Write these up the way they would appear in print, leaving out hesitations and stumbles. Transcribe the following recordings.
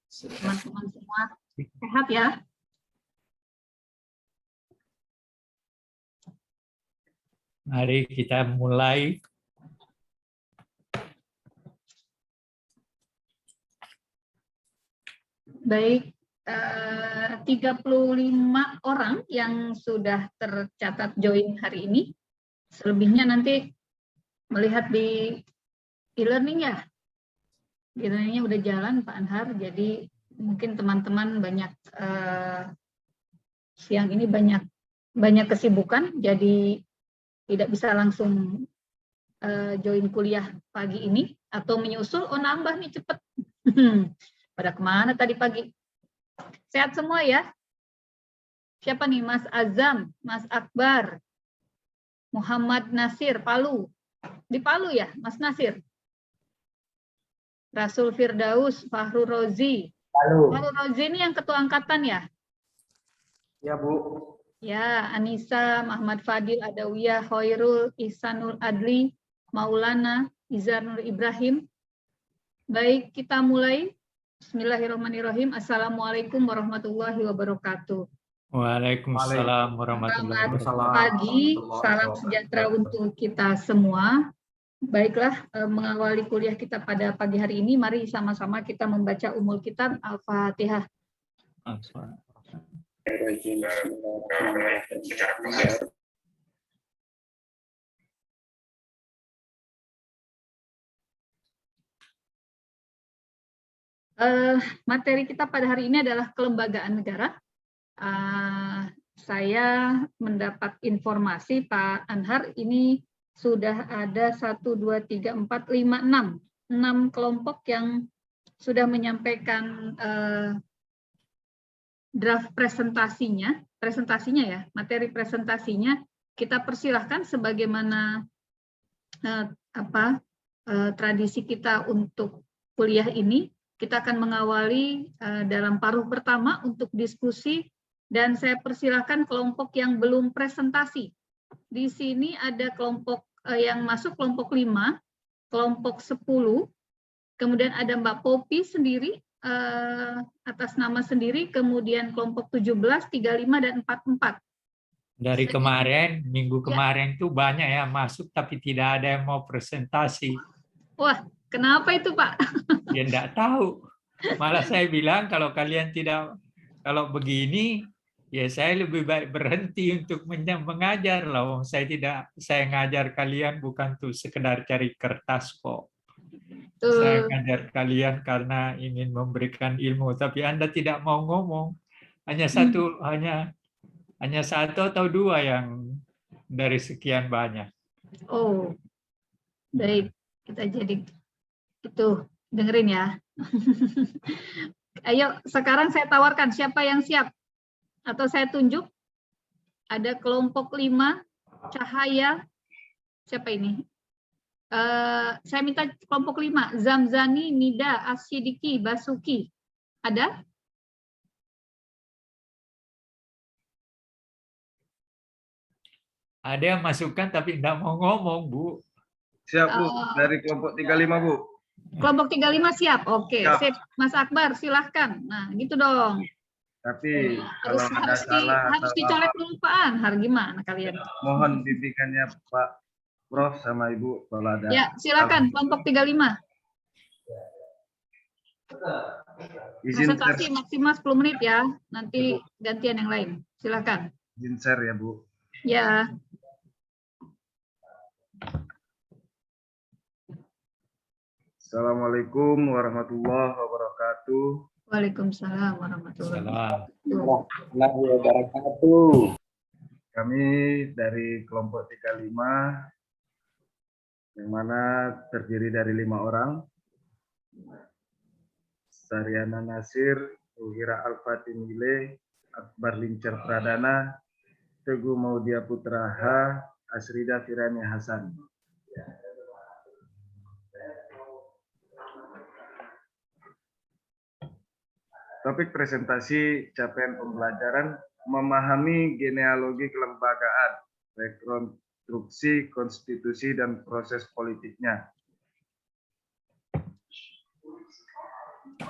Teman-teman semua sehat ya. Mari kita mulai. Baik, 35 orang yang sudah tercatat join hari ini. Selebihnya nanti melihat di e-learning ya. E-learningnya udah jalan Pak Anhar, jadi mungkin teman-teman banyak siang ini banyak kesibukan, jadi tidak bisa langsung join kuliah pagi ini atau menyusul. Oh nambah nih cepet. Pada kemana tadi pagi? Sehat semua ya? Siapa nih? Mas Azam, Mas Akbar, Muhammad Nasir, Palu. Di Palu ya, Mas Nasir? Rasul Firdaus, Fahru Rozi. Fahru Rozi ini yang ketua angkatan ya? Ya, Bu. Ya, Anissa, Muhammad Fadil, Adawiyah, Hoirul, Ihsanul Adli, Maulana, Izarnur Ibrahim. Baik, kita mulai. Bismillahirrahmanirrahim. Assalamualaikum warahmatullahi wabarakatuh. Waalaikumsalam warahmatullahi Selamat wabarakatuh. pagi, salam sejahtera untuk kita semua. Baiklah, mengawali kuliah kita pada pagi hari ini, mari sama-sama kita membaca Ummul Kitab Al-Fatihah. Materi kita pada hari ini adalah kelembagaan negara. Saya mendapat informasi Pak Anhar ini sudah ada 1, 2, 3, 4, 5, 6 kelompok yang sudah menyampaikan draft presentasinya ya, materi presentasinya. Kita persilahkan sebagaimana tradisi kita untuk kuliah ini. Kita akan mengawali dalam paruh pertama untuk diskusi, dan saya persilahkan kelompok yang belum presentasi. Di sini ada kelompok yang masuk kelompok 5, kelompok 10, kemudian ada Mbak Popi sendiri atas nama sendiri, kemudian kelompok 17, 35, dan 44. Dari kemarin, minggu kemarin tuh banyak yang masuk tapi tidak ada yang mau presentasi. Wah, kenapa itu Pak? Ya enggak tahu. Malah saya bilang kalau kalian tidak, kalau begini, ya saya lebih baik berhenti untuk mengajar lah. Saya ngajar kalian bukan tuh sekedar cari kertas kok. Saya ngajar kalian karena ingin memberikan ilmu, tapi Anda tidak mau ngomong. Hanya satu atau dua yang dari sekian banyak. Oh, baik. Kita jadi itu dengerin ya. Ayo, sekarang saya tawarkan siapa yang siap? Atau saya tunjuk, ada kelompok 5, Cahaya, siapa ini? Saya minta kelompok 5, Zamzani, Nida, Asyidiki, Basuki. Ada? Ada yang masukkan tapi tidak mau ngomong, Bu. Siap, Bu. Dari kelompok 35, Bu. Kelompok 35 siap? Oke, sip. Mas Akbar, silahkan. Nah, gitu dong. Tapi kalau ada harus dicolek dulu Pak Anhar, gimana kalian? Mohon bimbingannya Pak Prof sama Ibu kalau ada. Ya, silakan kelompok 35. Presentasi maksimal 10 menit ya. Nanti gantian yang lain. Silakan. Izin share ya, Bu. Ya. Assalamualaikum warahmatullahi wabarakatuh. Waalaikumsalam warahmatullahi wabarakatuh. Kami dari kelompok 35 yang mana terdiri dari 5 orang. Saryana Nasir, Uhira Al-Fatimile, Akbar Lincer Pradana, Teguh Maudia Putra H, Asrida Firani Hasan. Topik presentasi capaian pembelajaran memahami genealogi kelembagaan, rekonstruksi konstitusi dan proses politiknya.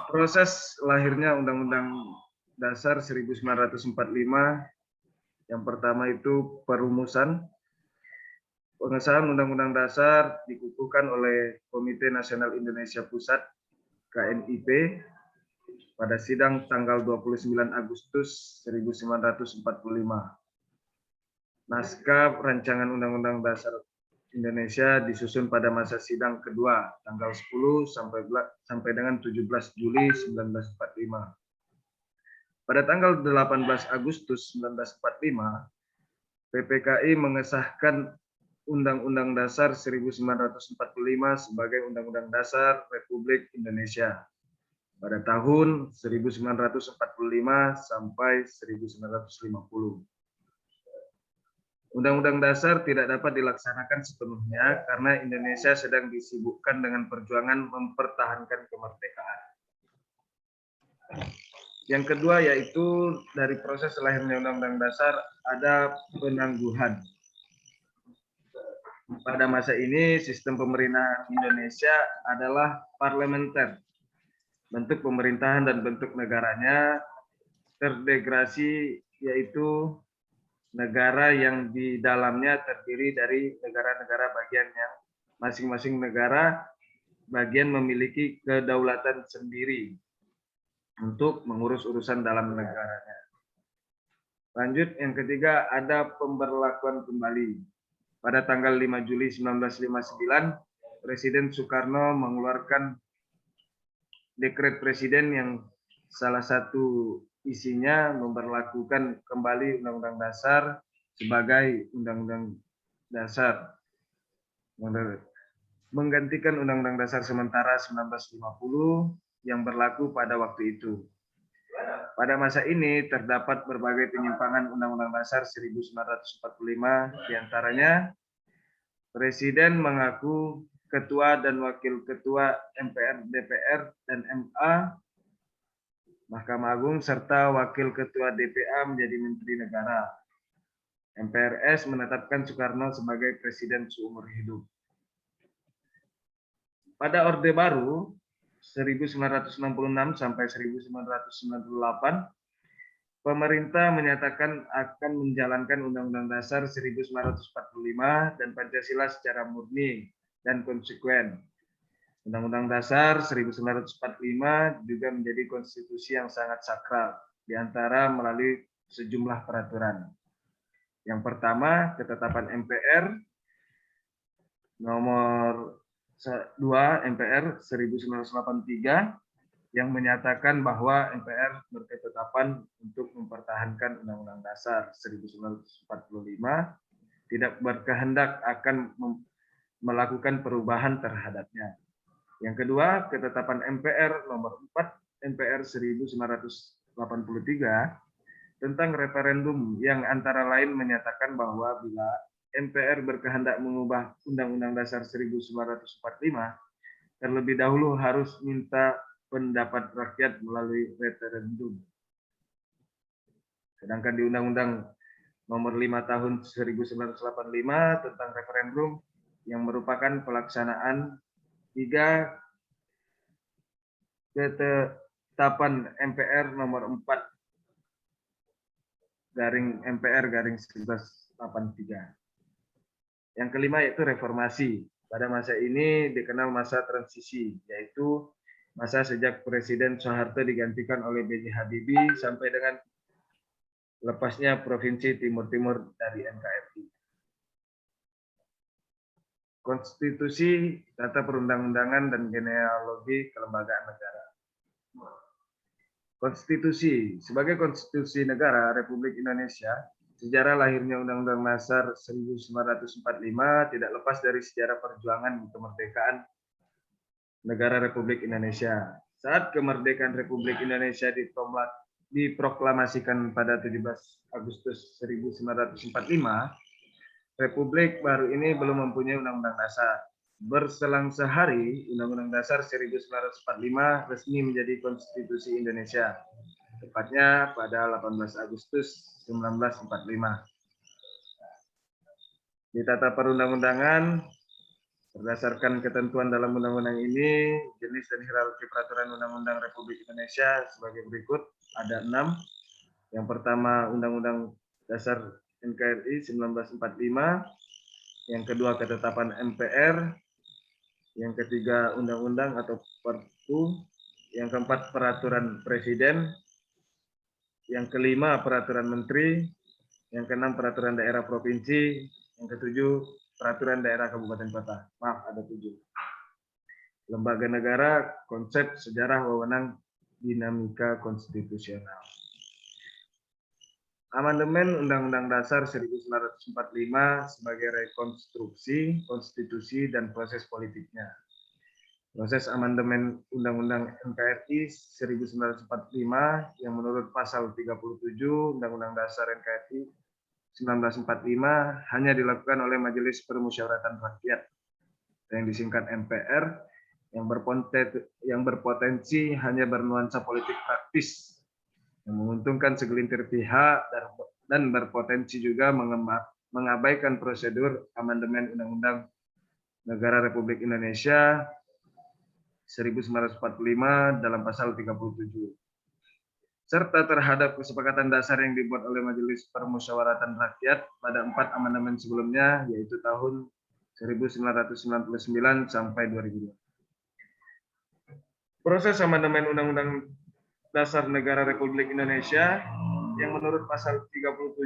Proses lahirnya Undang-Undang Dasar 1945, yang pertama itu perumusan. Pengesahan Undang-Undang Dasar dikukuhkan oleh Komite Nasional Indonesia Pusat (KNIP) pada sidang tanggal 29 Agustus 1945. Naskah rancangan Undang-Undang Dasar Indonesia disusun pada masa sidang kedua tanggal 10 sampai dengan 17 Juli 1945. Pada tanggal 18 Agustus 1945, PPKI mengesahkan Undang-Undang Dasar 1945 sebagai Undang-Undang Dasar Republik Indonesia pada tahun 1945 sampai 1950. Undang-Undang Dasar tidak dapat dilaksanakan sepenuhnya karena Indonesia sedang disibukkan dengan perjuangan mempertahankan kemerdekaan. Yang kedua yaitu dari proses lahirnya Undang-Undang Dasar ada penangguhan. Pada masa ini sistem pemerintahan Indonesia adalah parlementer. Bentuk pemerintahan dan bentuk negaranya terintegrasi, yaitu negara yang di dalamnya terdiri dari negara-negara bagian yang masing-masing negara bagian memiliki kedaulatan sendiri untuk mengurus urusan dalam negaranya. Lanjut, yang ketiga ada pemberlakuan kembali. Pada tanggal 5 Juli 1959, Presiden Soekarno mengeluarkan dekret presiden yang salah satu isinya memberlakukan kembali Undang-Undang Dasar sebagai Undang-Undang Dasar, menggantikan Undang-Undang Dasar sementara 1950 yang berlaku pada waktu itu. Pada masa ini terdapat berbagai penyimpangan Undang-Undang Dasar 1945, diantaranya Presiden mengaku Ketua dan Wakil Ketua MPR, DPR, dan MA, Mahkamah Agung, serta Wakil Ketua DPA menjadi Menteri Negara. MPRS menetapkan Soekarno sebagai Presiden seumur hidup. Pada Orde Baru 1966 sampai 1998, pemerintah menyatakan akan menjalankan Undang-Undang Dasar 1945 dan Pancasila secara murni dan konsekuen. Undang-Undang Dasar 1945 juga menjadi konstitusi yang sangat sakral, di antara melalui sejumlah peraturan. Yang pertama, ketetapan MPR nomor 2 MPR 1983 yang menyatakan bahwa MPR berketetapan untuk mempertahankan Undang-Undang Dasar 1945, tidak berkehendak akan melakukan perubahan terhadapnya. Yang kedua, ketetapan MPR nomor 4 MPR 1983 tentang referendum yang antara lain menyatakan bahwa bila MPR berkehendak mengubah Undang-Undang Dasar 1945, terlebih dahulu harus minta pendapat rakyat melalui referendum. Sedangkan di Undang-Undang nomor 5 tahun 1985 tentang referendum yang merupakan pelaksanaan 3 ketetapan MPR nomor 4 garing MPR garing 1983. Yang kelima yaitu reformasi. Pada masa ini dikenal masa transisi, yaitu masa sejak Presiden Soeharto digantikan oleh B.J. Habibie sampai dengan lepasnya Provinsi Timur Timur dari NKRI. Konstitusi, tata perundang-undangan, dan genealogi kelembagaan negara. Konstitusi. Sebagai konstitusi negara Republik Indonesia, sejarah lahirnya Undang-Undang Dasar 1945 tidak lepas dari sejarah perjuangan kemerdekaan negara Republik Indonesia. Saat kemerdekaan Republik Indonesia diproklamasikan pada 17 Agustus 1945, Republik baru ini belum mempunyai Undang-Undang Dasar. Berselang sehari, Undang-Undang Dasar 1945 resmi menjadi Konstitusi Indonesia, tepatnya pada 18 Agustus 1945. Di tata perundang-undangan, Berdasarkan ketentuan dalam undang-undang ini, jenis dan hierarki peraturan undang-undang Republik Indonesia sebagai berikut. Ada 6. Yang pertama, Undang-Undang Dasar NKRI 1945. Yang kedua, ketetapan MPR. Yang ketiga, undang-undang atau Perpu. Yang keempat, peraturan presiden. Yang kelima, peraturan menteri. Yang keenam, peraturan daerah provinsi. Yang ketujuh, peraturan daerah kabupaten kota. Maaf, ada 7. Lembaga negara, konsep, sejarah, wewenang, dinamika konstitusional. Amandemen Undang-Undang Dasar 1945 sebagai rekonstruksi konstitusi dan proses politiknya. Proses amandemen Undang-Undang NKRI 1945 yang menurut pasal 37 Undang-Undang Dasar NKRI 1945 hanya dilakukan oleh Majelis Permusyawaratan Rakyat yang disingkat MPR yang berpotensi hanya bernuansa politik praktis yang menguntungkan segelintir pihak dan berpotensi juga mengabaikan prosedur amandemen Undang-Undang Negara Republik Indonesia 1945 dalam pasal 37. Serta terhadap kesepakatan dasar yang dibuat oleh Majelis Permusyawaratan Rakyat pada 4 amandemen sebelumnya, yaitu tahun 1999 sampai 2002. Proses amandemen Undang-Undang Dasar Negara Republik Indonesia yang menurut pasal 37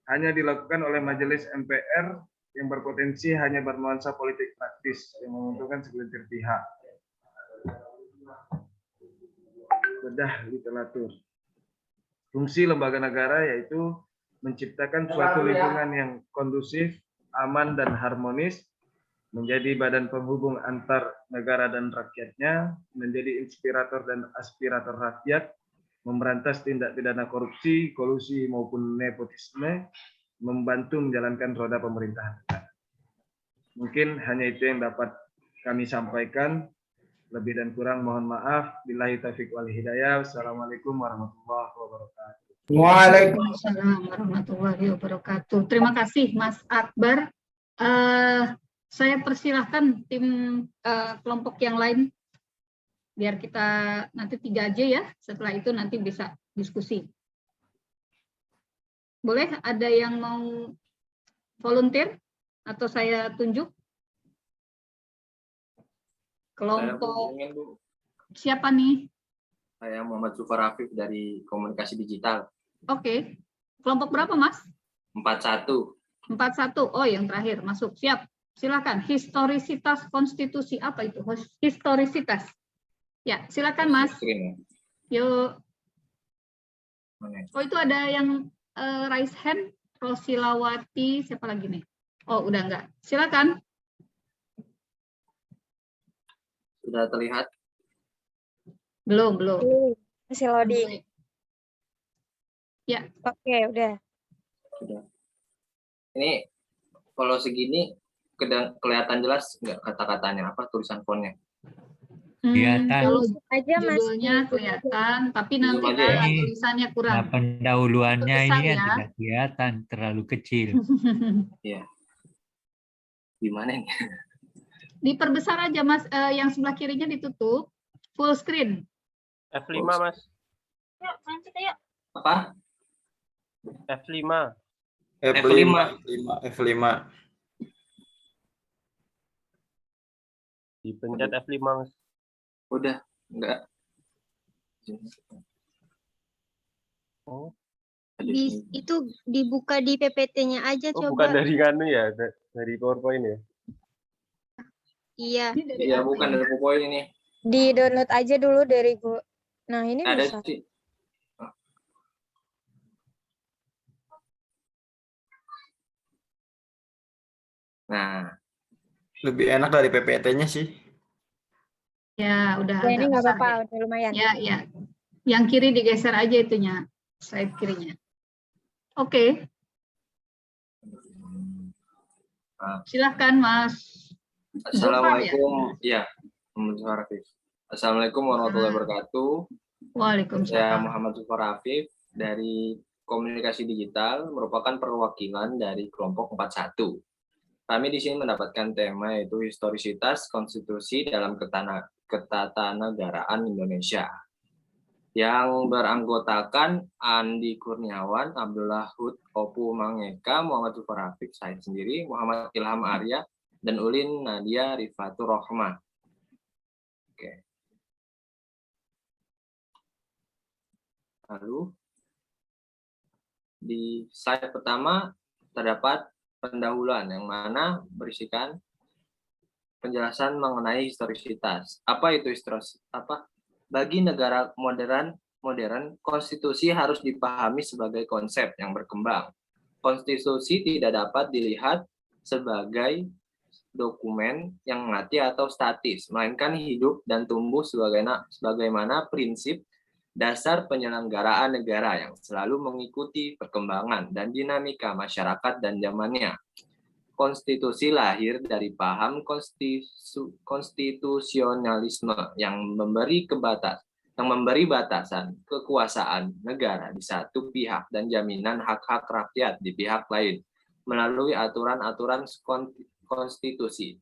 hanya dilakukan oleh Majelis MPR yang berpotensi hanya bernuansa politik praktis yang menguntungkan segelintir pihak. Bedah literatur. Fungsi lembaga negara yaitu menciptakan suatu lingkungan yang kondusif, aman, dan harmonis, menjadi badan penghubung antar negara dan rakyatnya, menjadi inspirator dan aspirator rakyat, memberantas tindak pidana korupsi, kolusi, maupun nepotisme, membantu menjalankan roda pemerintahan. Mungkin hanya itu yang dapat kami sampaikan. Lebih dan kurang mohon maaf. Billahi taufiq wal hidayah. Assalamualaikum warahmatullahi wabarakatuh. Waalaikumsalam warahmatullahi wabarakatuh. Terima kasih Mas Akbar. Saya persilahkan tim kelompok yang lain biar kita nanti 3 aja ya. Setelah itu nanti bisa diskusi. Boleh ada yang mau volunteer atau saya tunjuk? Kelompok siapa nih? Saya Muhammad Zufar Afif dari Komunikasi Digital. Oke. Kelompok berapa, Mas? 41. 41. Oh, yang terakhir masuk. Siap. Silakan. Historisitas konstitusi. Apa itu? Historisitas. Ya, silakan, Mas. Yuk. Oh, itu ada yang raise hand. Rosilawati. Siapa lagi nih? Oh, udah enggak. Silakan. Sudah terlihat? Belum. Masih loading. Ya. Oke, udah. Sudah. Ini kalau segini kelihatan jelas nggak kata-katanya, apa tulisan fontnya? Kelihatan. Kalau aja Mas. judulnya kelihatan, tapi nanti Zoom aja ya. tulisannya kurang. Nah, pendahuluannya Besar ini kan ya. tidak kelihatan, terlalu kecil. Iya. Gimana ini? Diperbesar aja, Mas. Yang sebelah kirinya ditutup. Full screen. F5 Mas. Yuk, lanjut ayo. Apa? F5. F5. Dipencet F5 Mas. Udah, enggak. Oh, Itu dibuka di PPT-nya aja bukan coba. dari Nganu ya, dari PowerPoint ya. Iya, Ini dari Iya, apa bukan ini? dari PowerPoint ini. di-download aja dulu dari gua. Nah, ini Ada bisa. sih. Nah, Lebih enak dari PPT-nya sih. Ya, udah Ya, ini agak nggak besar apa-apa, ya. udah lumayan. Ya. Yang kiri digeser aja itunya, slide kirinya. Oke, silahkan Mas. Assalamualaikum. Iya, Muhammad Zufar Afif. Assalamualaikum warahmatullahi wabarakatuh. Saya Waalaikumsalam. Muhammad Zufar Afif dari Komunikasi Digital, merupakan perwakilan dari kelompok 41. Kami di sini mendapatkan tema yaitu historisitas konstitusi dalam ketatanegaraan Indonesia, yang beranggotakan Andi Kurniawan, Abdullah Hud, Opu Mangeka, Muhammad Zufar Hafif, saya sendiri, Muhammad Ilham Arya, dan Ulin Nadia Rifatur Rohmah. Oke. Lalu di slide pertama terdapat pendahuluan yang mana berisikan penjelasan mengenai historisitas. Apa itu historisitas? Bagi negara modern, konstitusi harus dipahami sebagai konsep yang berkembang. Konstitusi tidak dapat dilihat sebagai dokumen yang mati atau statis, melainkan hidup dan tumbuh sebagaimana prinsip dasar penyelenggaraan negara yang selalu mengikuti perkembangan dan dinamika masyarakat dan zamannya. Konstitusi lahir dari paham konstitusionalisme yang memberi batasan kekuasaan negara di satu pihak dan jaminan hak-hak rakyat di pihak lain melalui aturan-aturan konstitusi.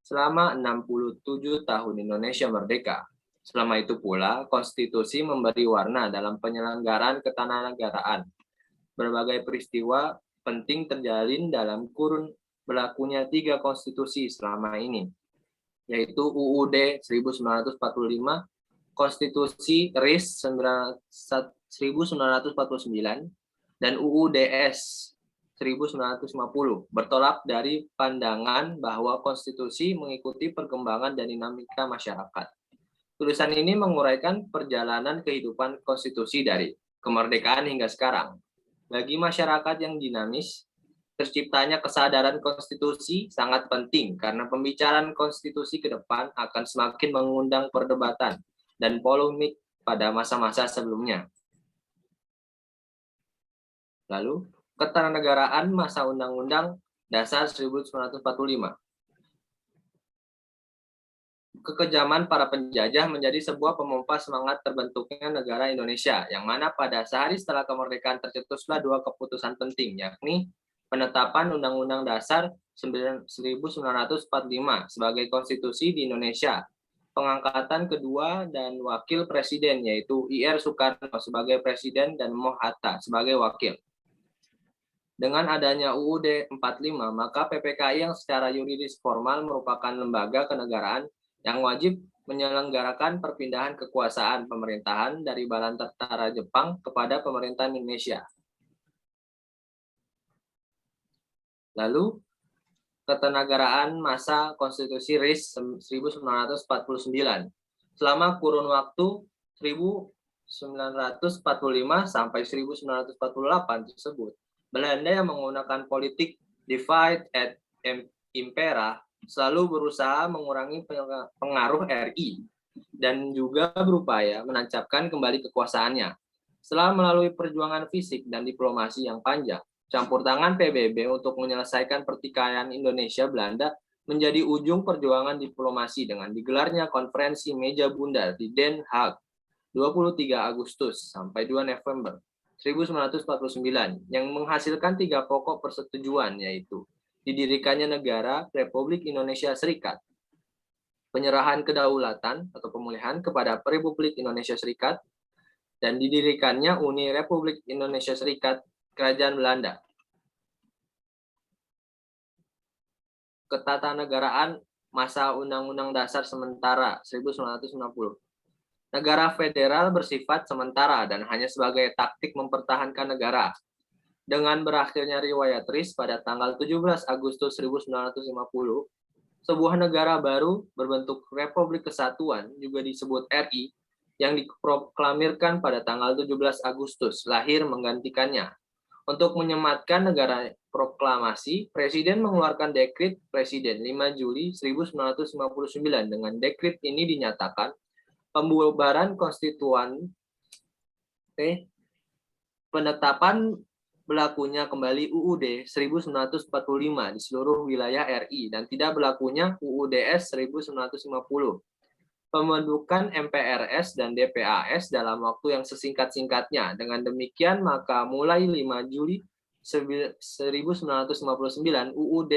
Selama 67 tahun Indonesia merdeka, selama itu pula, konstitusi memberi warna dalam penyelenggaraan ketatanegaraan. Berbagai peristiwa penting terjalin dalam kurun berlakunya 3 konstitusi selama ini, yaitu UUD 1945, Konstitusi RIS 1949, dan UUDS 1950, bertolak dari pandangan bahwa konstitusi mengikuti perkembangan dan dinamika masyarakat. Tulisan ini menguraikan perjalanan kehidupan konstitusi dari kemerdekaan hingga sekarang. Bagi masyarakat yang dinamis, terciptanya kesadaran konstitusi sangat penting karena pembicaraan konstitusi ke depan akan semakin mengundang perdebatan dan polemik pada masa-masa sebelumnya. Lalu, ketatanegaraan masa Undang-Undang Dasar 1945. Kekejaman para penjajah menjadi sebuah pemompa semangat terbentuknya negara Indonesia, yang mana pada sehari setelah kemerdekaan tercetuslah 2 keputusan penting, yakni penetapan Undang-Undang Dasar 1945 sebagai konstitusi di Indonesia, pengangkatan kedua dan wakil presiden, yaitu I.R. Soekarno sebagai presiden dan Moh Hatta sebagai wakil. Dengan adanya UUD 45, maka PPKI yang secara yuridis formal merupakan lembaga kenegaraan yang wajib menyelenggarakan perpindahan kekuasaan pemerintahan dari Badan Tentara Jepang kepada pemerintahan Indonesia. Lalu, ketatanegaraan masa konstitusi RIS 1949. Selama kurun waktu 1945 sampai 1948 tersebut, Belanda yang menggunakan politik divide et impera selalu berusaha mengurangi pengaruh RI dan juga berupaya menancapkan kembali kekuasaannya. Setelah melalui perjuangan fisik dan diplomasi yang panjang, campur tangan PBB untuk menyelesaikan pertikaian Indonesia-Belanda menjadi ujung perjuangan diplomasi dengan digelarnya konferensi meja bundar di Den Haag 23 Agustus sampai 2 November 1949 yang menghasilkan 3 pokok persetujuan, yaitu didirikannya negara Republik Indonesia Serikat, penyerahan kedaulatan atau pemulihan kepada Republik Indonesia Serikat, dan didirikannya Uni Republik Indonesia Serikat Kerajaan Belanda. Ketatanegaraan masa Undang-Undang Dasar sementara 1990. Negara federal bersifat sementara dan hanya sebagai taktik mempertahankan negara. Dengan berakhirnya riwayat RIS pada tanggal 17 Agustus 1950, sebuah negara baru berbentuk Republik Kesatuan, juga disebut RI, yang diproklamirkan pada tanggal 17 Agustus, lahir menggantikannya. Untuk menyematkan negara proklamasi, Presiden mengeluarkan Dekrit Presiden 5 Juli 1959. Dengan dekrit ini dinyatakan pembubaran konstituan, penetapan berlakunya kembali UUD 1945 di seluruh wilayah RI dan tidak berlakunya UUDS 1950. Pembentukan MPRS dan DPAS dalam waktu yang sesingkat-singkatnya. Dengan demikian, maka mulai 5 Juli 1959 UUD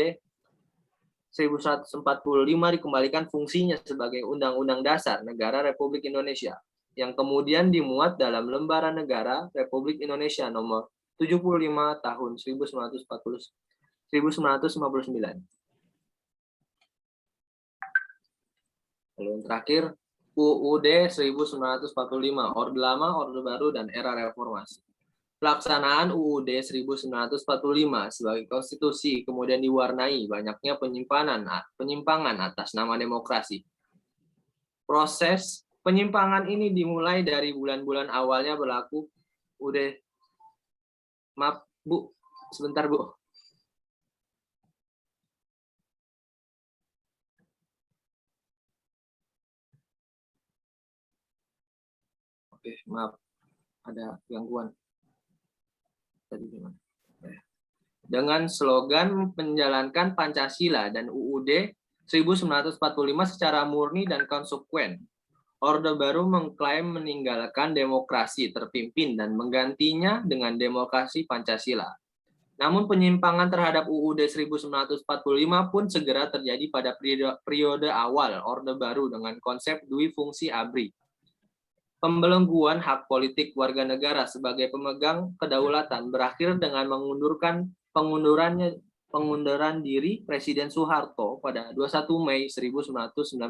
1145 dikembalikan fungsinya sebagai Undang-Undang Dasar Negara Republik Indonesia, yang kemudian dimuat dalam Lembaran Negara Republik Indonesia nomor 75 tahun 1959. Lalu yang terakhir, UUD 1945, Orde Lama, Orde Baru, dan Era Reformasi. Pelaksanaan UUD 1945 sebagai konstitusi kemudian diwarnai banyaknya penyimpangan atas nama demokrasi. Proses penyimpangan ini dimulai dari bulan-bulan awalnya berlaku maaf Bu, sebentar Bu. Oke, maaf, ada gangguan. Tadi gimana? Dengan slogan menjalankan Pancasila dan UUD 1945 secara murni dan konsekuen, Orde Baru mengklaim meninggalkan demokrasi terpimpin dan menggantinya dengan demokrasi Pancasila. Namun penyimpangan terhadap UUD 1945 pun segera terjadi pada periode awal Orde Baru dengan konsep dui fungsi ABRI. Pembelengguan hak politik warga negara sebagai pemegang kedaulatan berakhir dengan pengunduran diri Presiden Soeharto pada 21 Mei 1998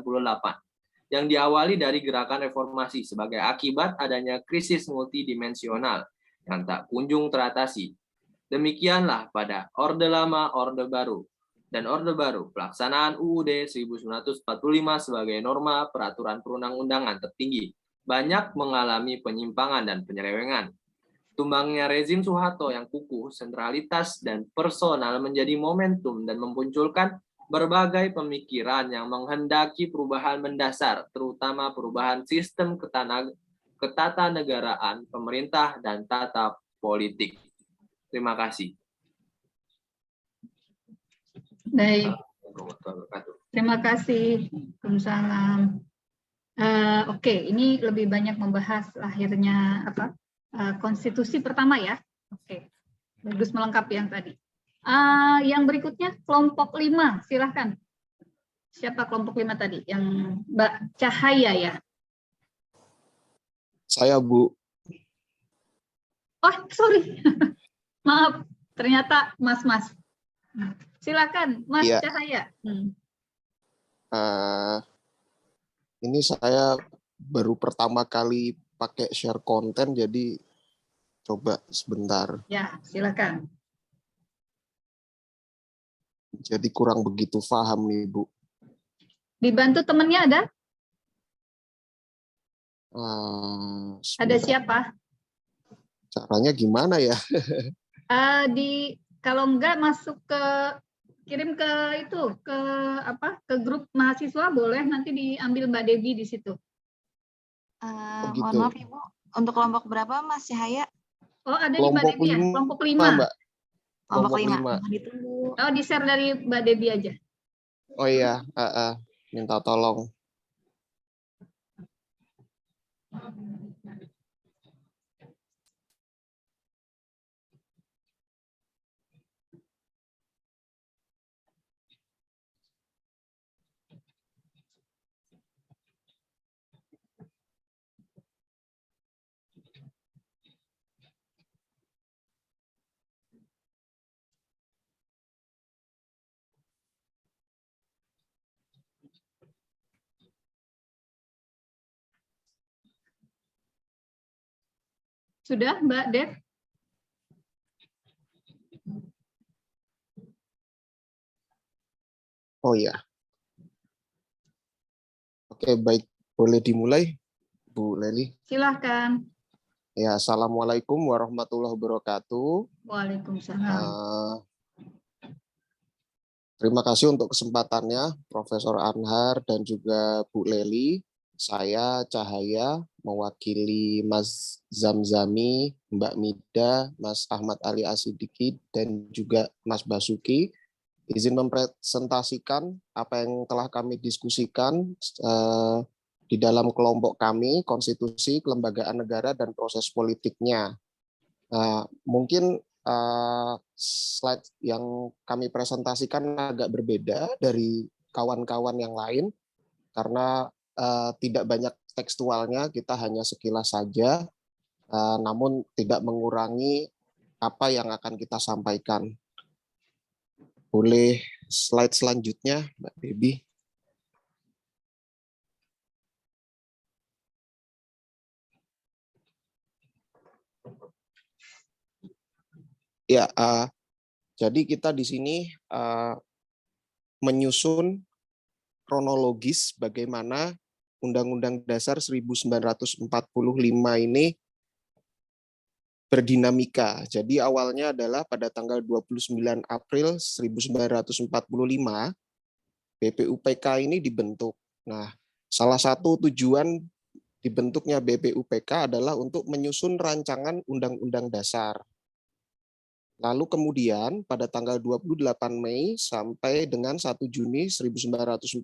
yang diawali dari gerakan reformasi sebagai akibat adanya krisis multidimensional yang tak kunjung teratasi. Demikianlah pada Orde Lama, Orde Baru, dan Orde Baru pelaksanaan UUD 1945 sebagai norma peraturan perundang-undangan tertinggi banyak mengalami penyimpangan dan penyelewengan. Tumbangnya rezim Soeharto yang kukuh, sentralitas, dan personal menjadi momentum dan memunculkan berbagai pemikiran yang menghendaki perubahan mendasar, terutama perubahan sistem ketatanegaraan, pemerintah, dan tata politik. Terima kasih. Baik. Terima kasih. Waalaikumsalam. Oke, ini lebih banyak membahas lahirnya konstitusi pertama ya. Oke, bagus melengkapi yang tadi. Yang berikutnya kelompok 5, silahkan. Siapa kelompok 5 tadi? Yang Mbak Cahaya ya? Saya Bu. Oh, sorry. Maaf, ternyata Mas. Silakan, Mas Iya. Cahaya. Ini saya baru pertama kali pakai share konten, jadi coba sebentar. Ya, silakan. Jadi kurang begitu paham nih, Bu. Dibantu temannya ada? Ada Sebentar. siapa? Caranya gimana ya? Kalau enggak masuk kirim ke ke grup mahasiswa boleh, nanti diambil Mbak Devi di situ. Gitu. Mohon maaf Ibu, untuk kelompok berapa Mas Cahaya? Oh, ada di Mbak Kelompok Devi ya? 5, Kelompok 5. Mbak. Kelompok 5. Ditunggu. Oh, di-share dari Mbak Devi aja. Oh iya, minta tolong. Sudah, Mbak Dev? Oh iya. Oke, baik. Boleh dimulai, Bu Leli? Silahkan. Ya, Assalamualaikum warahmatullahi wabarakatuh. Waalaikumsalam. Terima kasih untuk kesempatannya, Profesor Anhar dan juga Bu Leli. Saya Cahaya, mewakili Mas Zamzami, Mbak Mida, Mas Ahmad Ali Asidiki, dan juga Mas Basuki. Izin mempresentasikan apa yang telah kami diskusikan di dalam kelompok kami, konstitusi, kelembagaan negara, dan proses politiknya. Mungkin slide yang kami presentasikan agak berbeda dari kawan-kawan yang lain karena tidak banyak tekstualnya, kita hanya sekilas saja, namun tidak mengurangi apa yang akan kita sampaikan. Boleh slide selanjutnya, Mbak Debbie. Ya, jadi kita di sini menyusun kronologis bagaimana Undang-Undang Dasar 1945 ini berdinamika. Jadi awalnya adalah pada tanggal 29 April 1945, BPUPK ini dibentuk. Nah, salah satu tujuan dibentuknya BPUPK adalah untuk menyusun rancangan Undang-Undang Dasar. Lalu kemudian pada tanggal 28 Mei sampai dengan 1 Juni 1945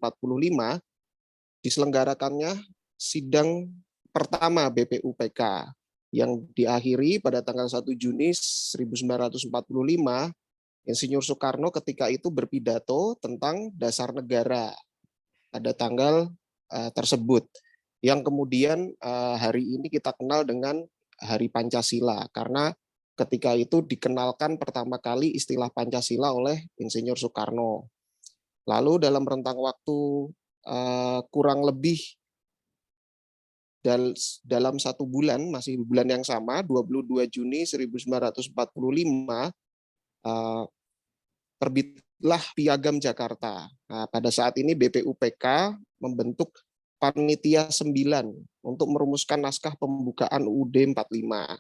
diselenggarakannya sidang pertama BPUPK yang diakhiri pada tanggal 1 Juni 1945. Insinyur Soekarno ketika itu berpidato tentang dasar negara pada tanggal tersebut, yang kemudian hari ini kita kenal dengan Hari Pancasila, karena ketika itu dikenalkan pertama kali istilah Pancasila oleh Insinyur Soekarno. Lalu dalam rentang waktu kurang lebih dalam 1 bulan, masih bulan yang sama, 22 Juni 1945, terbitlah Piagam Jakarta. Nah, pada saat ini BPUPK membentuk Panitia 9 untuk merumuskan naskah pembukaan UUD 45.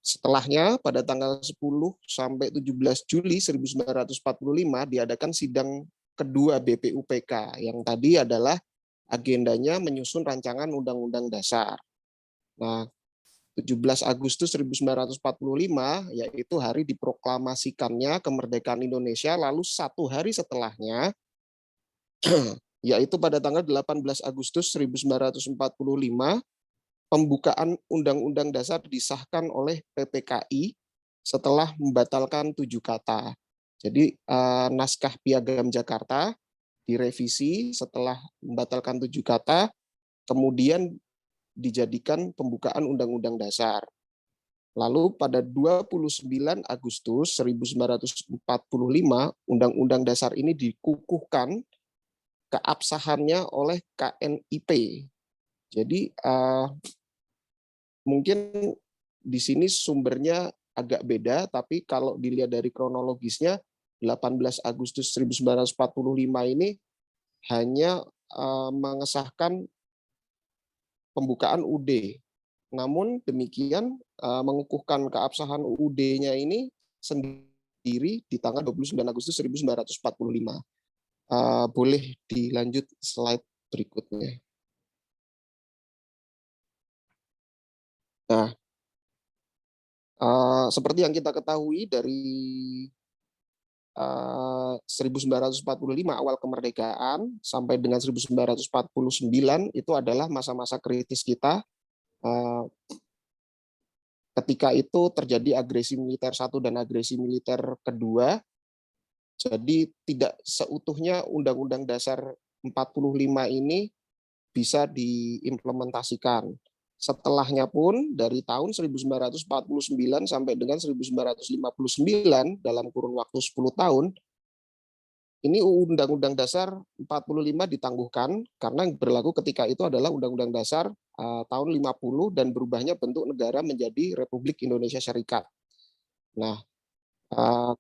Setelahnya pada tanggal 10 sampai 17 Juli 1945 diadakan sidang kedua BPUPK yang tadi adalah agendanya menyusun rancangan Undang-Undang Dasar. Nah, 17 Agustus 1945 yaitu hari diproklamasikannya kemerdekaan Indonesia, lalu 1 hari setelahnya yaitu pada tanggal 18 Agustus 1945 pembukaan Undang-Undang Dasar disahkan oleh PPKI setelah membatalkan 7 kata. Jadi naskah Piagam Jakarta direvisi setelah membatalkan 7 kata, kemudian dijadikan pembukaan Undang-Undang Dasar. Lalu pada 29 Agustus 1945, Undang-Undang Dasar ini dikukuhkan keabsahannya oleh KNIP. Jadi mungkin di sini sumbernya agak beda, tapi kalau dilihat dari kronologisnya, 18 Agustus 1945 ini hanya mengesahkan pembukaan UUD. Namun demikian mengukuhkan keabsahan UUD-nya ini sendiri di tanggal 29 Agustus 1945. Boleh dilanjut slide berikutnya. Nah, seperti yang kita ketahui dari 1945 awal kemerdekaan sampai dengan 1949 itu adalah masa-masa kritis kita. Ketika itu terjadi agresi militer 1 dan agresi militer kedua. Jadi tidak seutuhnya Undang-Undang Dasar 45 ini bisa diimplementasikan. Setelahnya pun dari tahun 1949 sampai dengan 1959 dalam kurun waktu 10 tahun, ini Undang-Undang Dasar 45 ditangguhkan karena yang berlaku ketika itu adalah Undang-Undang Dasar tahun 50 dan berubahnya bentuk negara menjadi Republik Indonesia Serikat. Nah,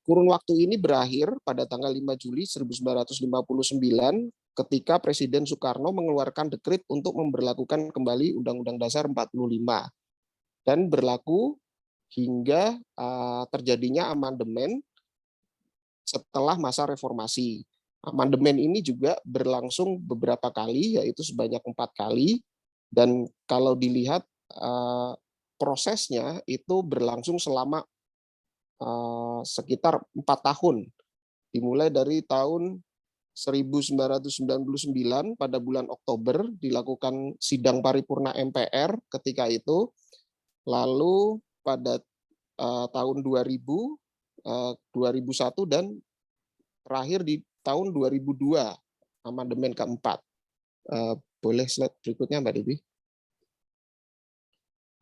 kurun waktu ini berakhir pada tanggal 5 Juli 1959 ketika Presiden Soekarno mengeluarkan dekret untuk memberlakukan kembali Undang-Undang Dasar 45 dan berlaku hingga terjadinya amandemen setelah masa reformasi. Amandemen ini juga berlangsung beberapa kali, yaitu sebanyak 4 kali, dan kalau dilihat prosesnya itu berlangsung selama sekitar 4 tahun, dimulai dari tahun 1999 pada bulan Oktober dilakukan sidang paripurna MPR ketika itu, lalu pada tahun 2000, 2001 dan terakhir di tahun 2002 amandemen keempat. Boleh slide berikutnya Mbak Dewi.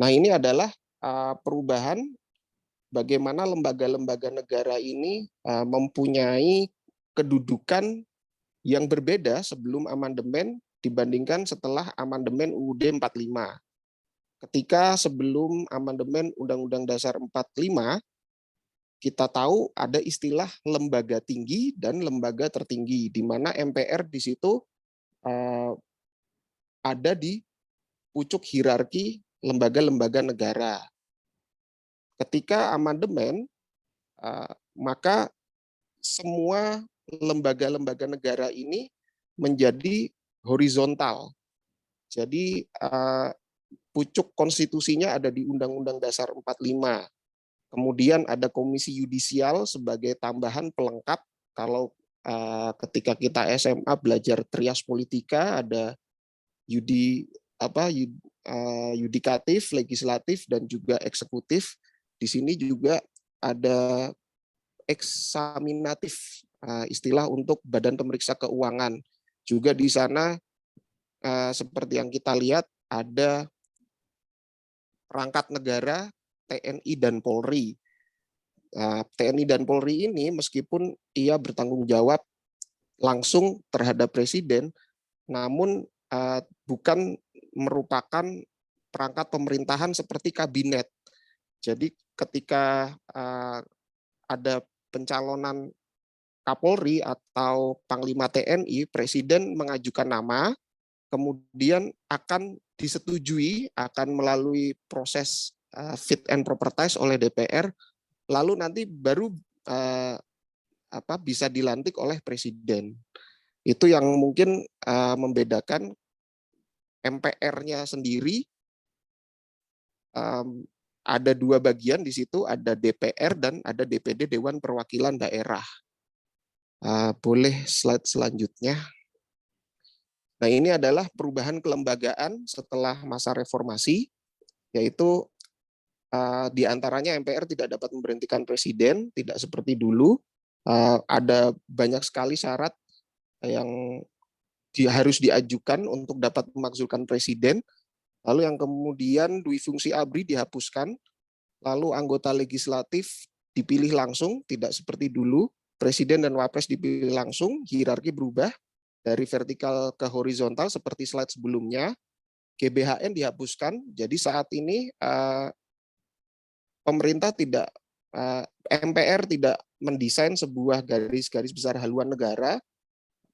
Nah, ini adalah perubahan bagaimana lembaga-lembaga negara ini mempunyai kedudukan yang berbeda sebelum amandemen dibandingkan setelah amandemen UUD 45. Ketika sebelum amandemen Undang-Undang Dasar 45, kita tahu ada istilah lembaga tinggi dan lembaga tertinggi, di mana MPR di situ ada di pucuk hierarki lembaga-lembaga negara. Ketika amandemen, maka semua lembaga-lembaga negara ini menjadi horizontal. Jadi pucuk konstitusinya ada di Undang-Undang Dasar 45. Kemudian ada komisi yudisial sebagai tambahan pelengkap. Kalau ketika kita SMA belajar trias politika, ada yudikatif, legislatif, dan juga eksekutif. Di sini juga ada eksaminatif, istilah untuk Badan Pemeriksa Keuangan. Juga di sana seperti yang kita lihat ada perangkat negara, TNI dan Polri. TNI dan Polri ini meskipun ia bertanggung jawab langsung terhadap presiden, namun bukan merupakan perangkat pemerintahan seperti kabinet. Jadi ketika ada pencalonan Kapolri atau Panglima TNI, presiden mengajukan nama, kemudian akan disetujui, akan melalui proses fit and proper test oleh DPR, lalu nanti baru bisa dilantik oleh presiden. Itu yang mungkin membedakan MPR-nya sendiri. Ada dua bagian di situ, ada DPR dan ada DPD, Dewan Perwakilan Daerah. Boleh slide selanjutnya. Nah, ini adalah perubahan kelembagaan setelah masa reformasi, yaitu di antaranya MPR tidak dapat memberhentikan presiden, tidak seperti dulu. Ada banyak sekali syarat yang harus diajukan untuk dapat memakzulkan presiden. Lalu yang kemudian dui fungsi ABRI dihapuskan, lalu anggota legislatif dipilih langsung, tidak seperti dulu, presiden dan wapres dipilih langsung, hierarki berubah dari vertikal ke horizontal seperti slide sebelumnya. GBHN dihapuskan, jadi saat ini pemerintah tidak, MPR tidak mendesain sebuah garis-garis besar haluan negara.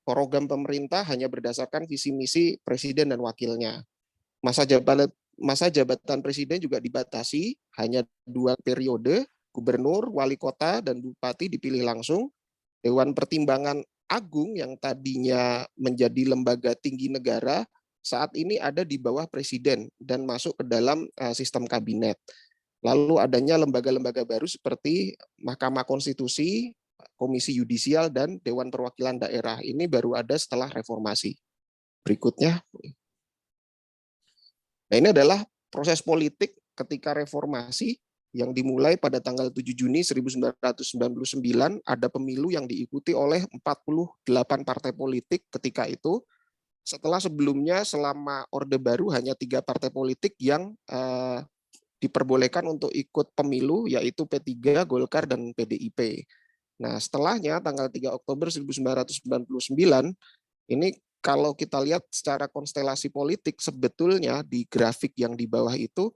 Program pemerintah hanya berdasarkan visi misi presiden dan wakilnya. Masa jabatan presiden juga dibatasi, hanya 2 periode, gubernur, wali kota, dan bupati dipilih langsung. Dewan Pertimbangan Agung yang tadinya menjadi lembaga tinggi negara, saat ini ada di bawah presiden dan masuk ke dalam sistem kabinet. Lalu adanya lembaga-lembaga baru seperti Mahkamah Konstitusi, Komisi Yudisial, dan Dewan Perwakilan Daerah. Ini baru ada setelah reformasi. Berikutnya. Nah, ini adalah proses politik ketika reformasi yang dimulai pada tanggal 7 Juni 1999, ada pemilu yang diikuti oleh 48 partai politik ketika itu. Setelah sebelumnya selama Orde Baru hanya 3 partai politik yang diperbolehkan untuk ikut pemilu, yaitu P3, Golkar, dan PDIP. Nah, setelahnya tanggal 3 Oktober 1999, ini kalau kita lihat secara konstelasi politik, sebetulnya di grafik yang di bawah itu,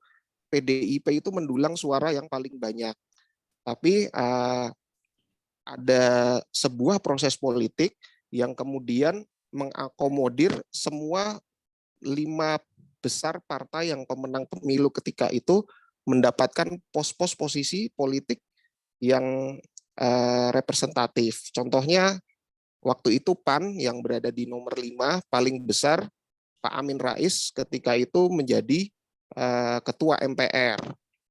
PDIP itu mendulang suara yang paling banyak. Tapi ada sebuah proses politik yang kemudian mengakomodir semua 5 besar partai yang pemenang pemilu ketika itu mendapatkan pos-pos posisi politik yang representatif. Contohnya waktu itu PAN yang berada di nomor 5 paling besar, Pak Amin Rais ketika itu menjadi ketua MPR.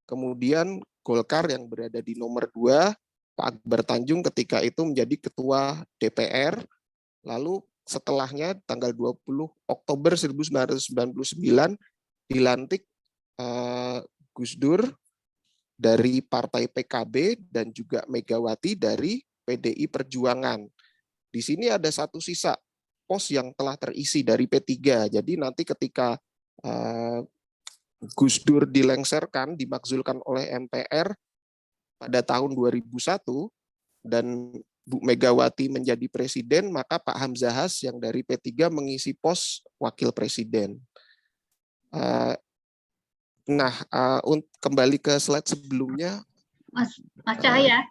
Kemudian Golkar yang berada di nomor 2, Pak Akbar Tanjung ketika itu menjadi ketua DPR. Lalu setelahnya tanggal 20 Oktober 1999 dilantik Gus Dur dari Partai PKB dan juga Megawati dari PDI Perjuangan. Di sini ada satu sisa pos yang telah terisi dari P3. Jadi nanti ketika Gus Dur dilengsarkan, dimakzulkan oleh MPR pada tahun 2001 dan Bu Megawati menjadi presiden, maka Pak Hamzahas yang dari P3 mengisi pos wakil presiden. Nah, kembali ke slide sebelumnya. Mas Cahaya.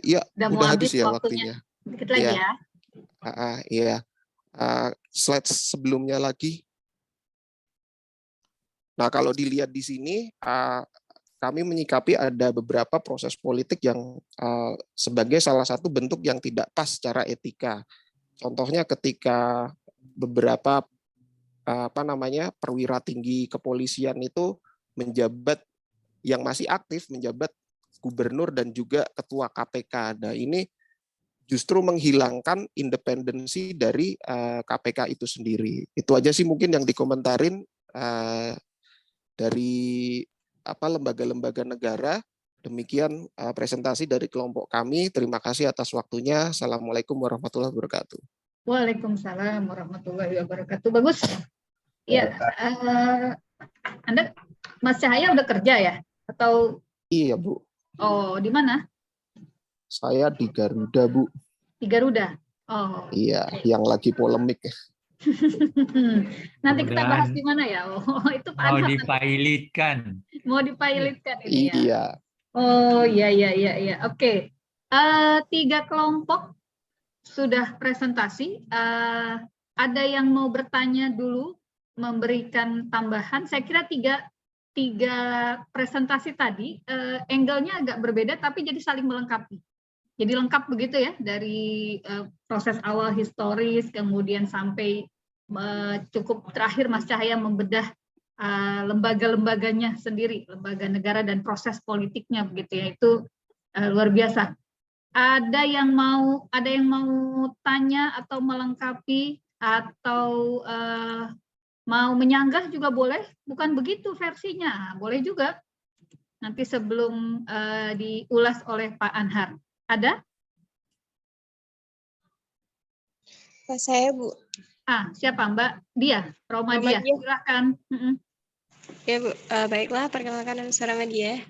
Ya, udah habis ya waktunya. Dikit lagi ya. Iya. Slide sebelumnya lagi. Nah, kalau dilihat di sini, kami menyikapi ada beberapa proses politik yang sebagai salah satu bentuk yang tidak pas secara etika. Contohnya ketika beberapa perwira tinggi kepolisian itu menjabat, yang masih aktif menjabat gubernur dan juga ketua KPK. Nah, ini justru menghilangkan independensi dari KPK itu sendiri. Itu aja sih mungkin yang dikomentarin dari lembaga-lembaga negara. Demikian presentasi dari kelompok kami. Terima kasih atas waktunya. Assalamualaikum warahmatullahi wabarakatuh. Waalaikumsalam warahmatullahi wabarakatuh. Bagus. Ya, Anda Mas Cahaya udah kerja ya? Atau? Iya, Bu. Oh, di mana? Saya di Garuda, Bu. Di Garuda? Oh. Iya, yang lagi polemik. Nanti kita bahas di mana ya? Oh, itu Pak Mau Anhar. dipilotkan. Mau dipilotkan ini ya? Iya. Oh, iya. Oke. 3 kelompok sudah presentasi. Ada yang mau bertanya dulu, memberikan tambahan? Saya kira tiga presentasi tadi, angle-nya agak berbeda, tapi jadi saling melengkapi. Jadi lengkap begitu ya, dari proses awal historis, kemudian sampai cukup terakhir Mas Cahaya membedah lembaga-lembaganya sendiri, lembaga negara dan proses politiknya begitu ya, itu luar biasa. Ada yang mau tanya atau melengkapi atau mau menyanggah juga boleh, bukan begitu versinya, boleh juga. Nanti sebelum diulas oleh Pak Anhar. Ada? Saya, Bu. Siapa Mbak? Dia, Romadia. Silakan. Ya, Bu. Baiklah, perkenalkan nama saya Romadia.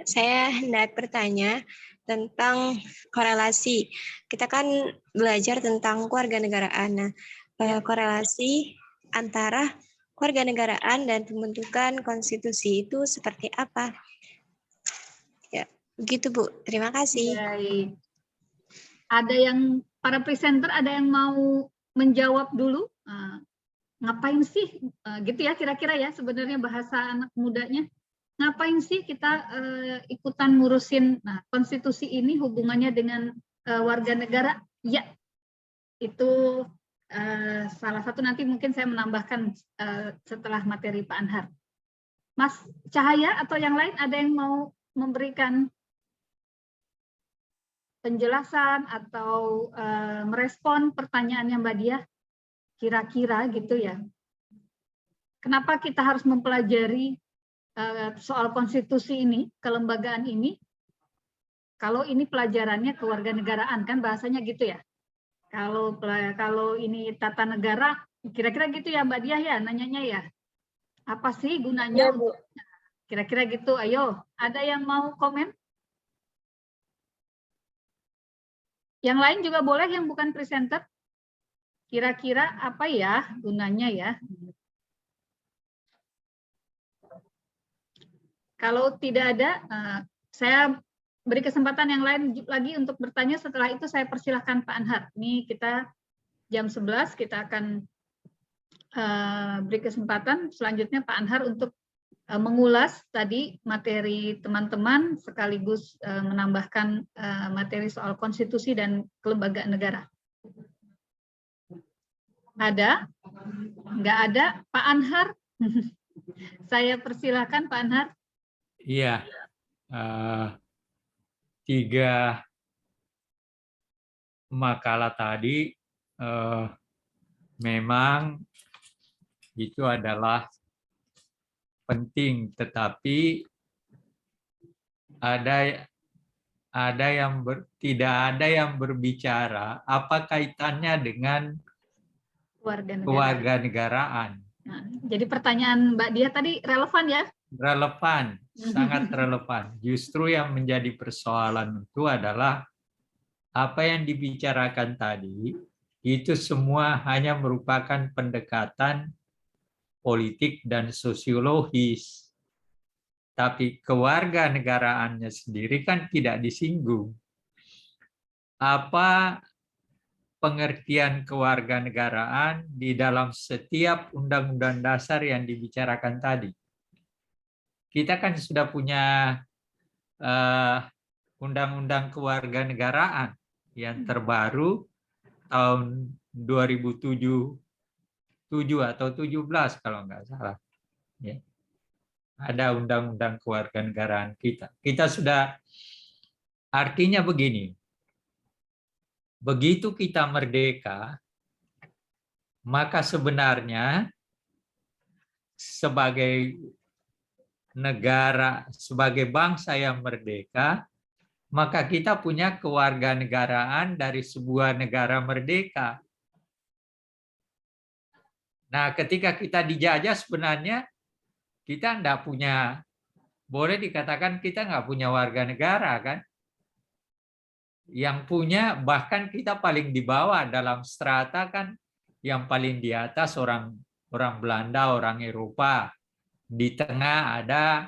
Saya hendak bertanya tentang korelasi. Kita kan belajar tentang kewarganegaraan. Nah, korelasi antara kewarganegaraan dan pembentukan konstitusi itu seperti apa? Ya, begitu Bu. Terima kasih. Baik. Ada yang para presenter ada yang mau menjawab dulu? Ngapain sih gitu ya kira-kira ya sebenarnya bahasa anak mudanya? Ngapain sih kita ikutan ngurusin konstitusi ini hubungannya dengan warga negara? Ya, itu salah satu, nanti mungkin saya menambahkan setelah materi Pak Anhar. Mas Cahaya atau yang lain ada yang mau memberikan penjelasan atau merespon pertanyaannya Mbak Diah? Kira-kira gitu ya. Kenapa kita harus mempelajari soal konstitusi ini, kelembagaan ini, kalau ini pelajarannya kewarganegaraan, kan bahasanya gitu ya. Kalau ini tata negara, kira-kira gitu ya Mbak Diah ya, nanyanya ya. Apa sih gunanya? Ya, Bu. Kira-kira gitu, ayo. Ada yang mau komen? Yang lain juga boleh, yang bukan presenter. Kira-kira apa ya gunanya ya? Kalau tidak ada, saya beri kesempatan yang lain lagi untuk bertanya. Setelah itu saya persilahkan Pak Anhar. Ini kita jam 11, kita akan beri kesempatan selanjutnya Pak Anhar untuk mengulas tadi materi teman-teman, sekaligus menambahkan materi soal konstitusi dan kelembagaan negara. Ada? Nggak ada? Pak Anhar? Saya persilahkan Pak Anhar. Iya. 3 makalah tadi memang itu adalah penting, tetapi ada yang tidak ada yang berbicara apa kaitannya dengan kewarganegaraan. Nah, jadi pertanyaan Mbak Dia tadi relevan ya? Relevan, sangat relevan. Justru yang menjadi persoalan itu adalah apa yang dibicarakan tadi itu semua hanya merupakan pendekatan politik dan sosiologis. Tapi kewarganegaraannya sendiri kan tidak disinggung. Apa pengertian kewarganegaraan di dalam setiap undang-undang dasar yang dibicarakan tadi? Kita kan sudah punya undang-undang kewarganegaraan yang terbaru tahun 2007 atau 17 kalau nggak salah. Ya. Ada undang-undang kewarganegaraan kita. Kita sudah, artinya begini, begitu kita merdeka, maka sebenarnya sebagai negara, sebagai bangsa yang merdeka, maka kita punya kewarganegaraan dari sebuah negara merdeka. Nah, ketika kita dijajah sebenarnya kita enggak punya, boleh dikatakan kita nggak punya warga negara kan? Yang punya bahkan kita paling di bawah dalam strata kan, yang paling di atas orang Belanda, orang Eropa. Di tengah ada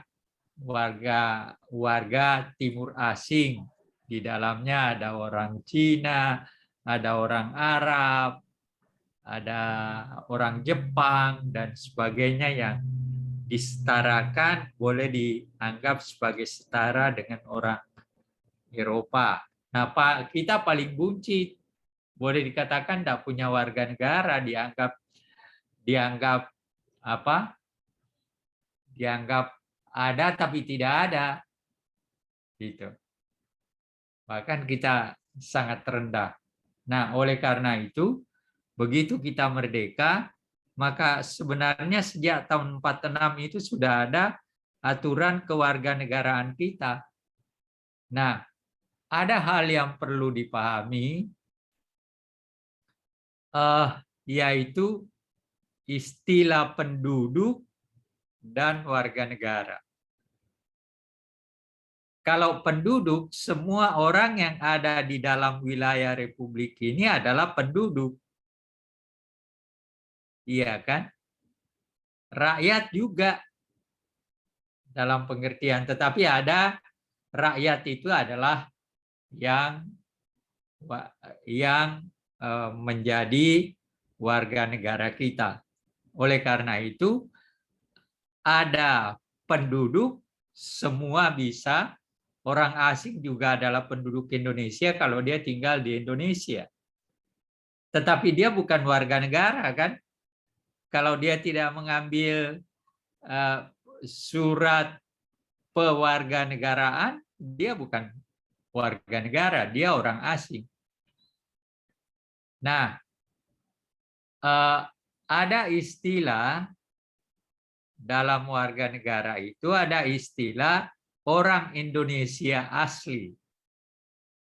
warga timur asing. Di dalamnya ada orang Cina, ada orang Arab, ada orang Jepang, dan sebagainya yang disetarakan, boleh dianggap sebagai setara dengan orang Eropa. Nah, kita paling buncit. Boleh dikatakan tidak punya warga negara, dianggap apa? Dianggap ada tapi tidak ada, gitu. Bahkan kita sangat rendah. Nah, oleh karena itu, begitu kita merdeka, maka sebenarnya sejak tahun 46 itu sudah ada aturan kewarganegaraan kita. Nah, ada hal yang perlu dipahami, yaitu istilah penduduk dan warga negara. Kalau penduduk, semua orang yang ada di dalam wilayah Republik ini adalah penduduk. Iya kan? Rakyat juga dalam pengertian, tetapi ada rakyat itu adalah yang menjadi warga negara kita. Oleh karena itu, ada penduduk, semua bisa, orang asing juga adalah penduduk Indonesia kalau dia tinggal di Indonesia. Tetapi dia bukan warga negara kan? Kalau dia tidak mengambil surat pewarganegaraan, dia bukan warga negara, dia orang asing. Nah, ada istilah dalam warga negara itu, ada istilah orang Indonesia asli.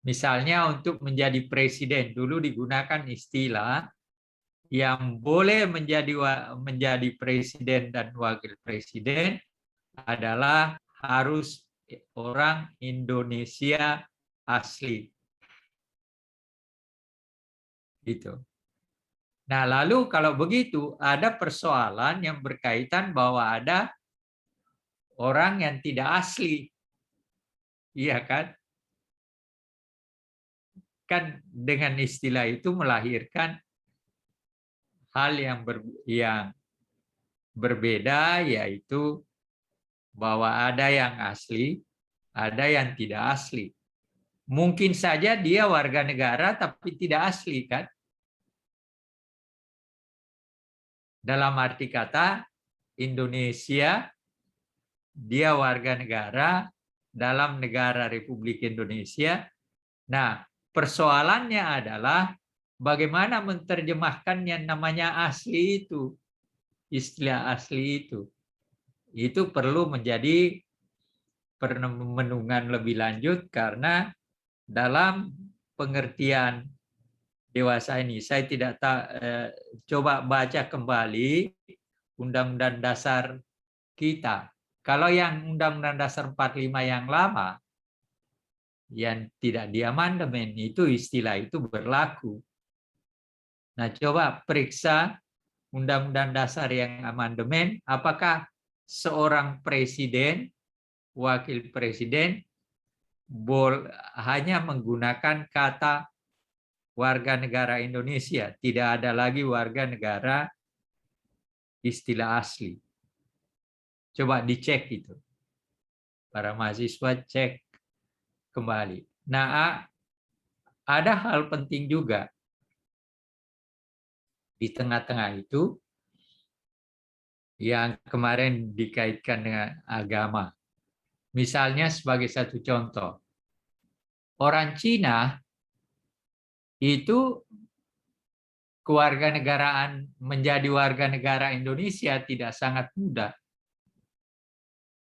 Misalnya untuk menjadi presiden, dulu digunakan istilah yang boleh menjadi presiden dan wakil presiden adalah harus orang Indonesia asli. Gitu. Nah, lalu kalau begitu ada persoalan yang berkaitan bahwa ada orang yang tidak asli. Iya kan? Kan dengan istilah itu melahirkan hal yang berbeda, yaitu bahwa ada yang asli, ada yang tidak asli. Mungkin saja dia warga negara tapi tidak asli kan? Dalam arti kata Indonesia, dia warga negara dalam negara Republik Indonesia. Nah, persoalannya adalah bagaimana menerjemahkan yang namanya asli itu, istilah asli itu. Itu perlu menjadi perenungan lebih lanjut karena dalam pengertian dewasa ini saya tidak coba baca kembali Undang-Undang Dasar kita. Kalau yang Undang-Undang Dasar 45 yang lama yang tidak diamandemen itu istilah itu berlaku. Nah, coba periksa Undang-Undang Dasar yang amandemen, apakah seorang presiden, wakil presiden hanya menggunakan kata warga negara Indonesia, tidak ada lagi warga negara istilah asli. Coba dicek itu. Para mahasiswa cek kembali. Nah, ada hal penting juga di tengah-tengah itu yang kemarin dikaitkan dengan agama. Misalnya sebagai satu contoh, orang Cina itu kewarganegaraan menjadi warga negara Indonesia tidak sangat mudah.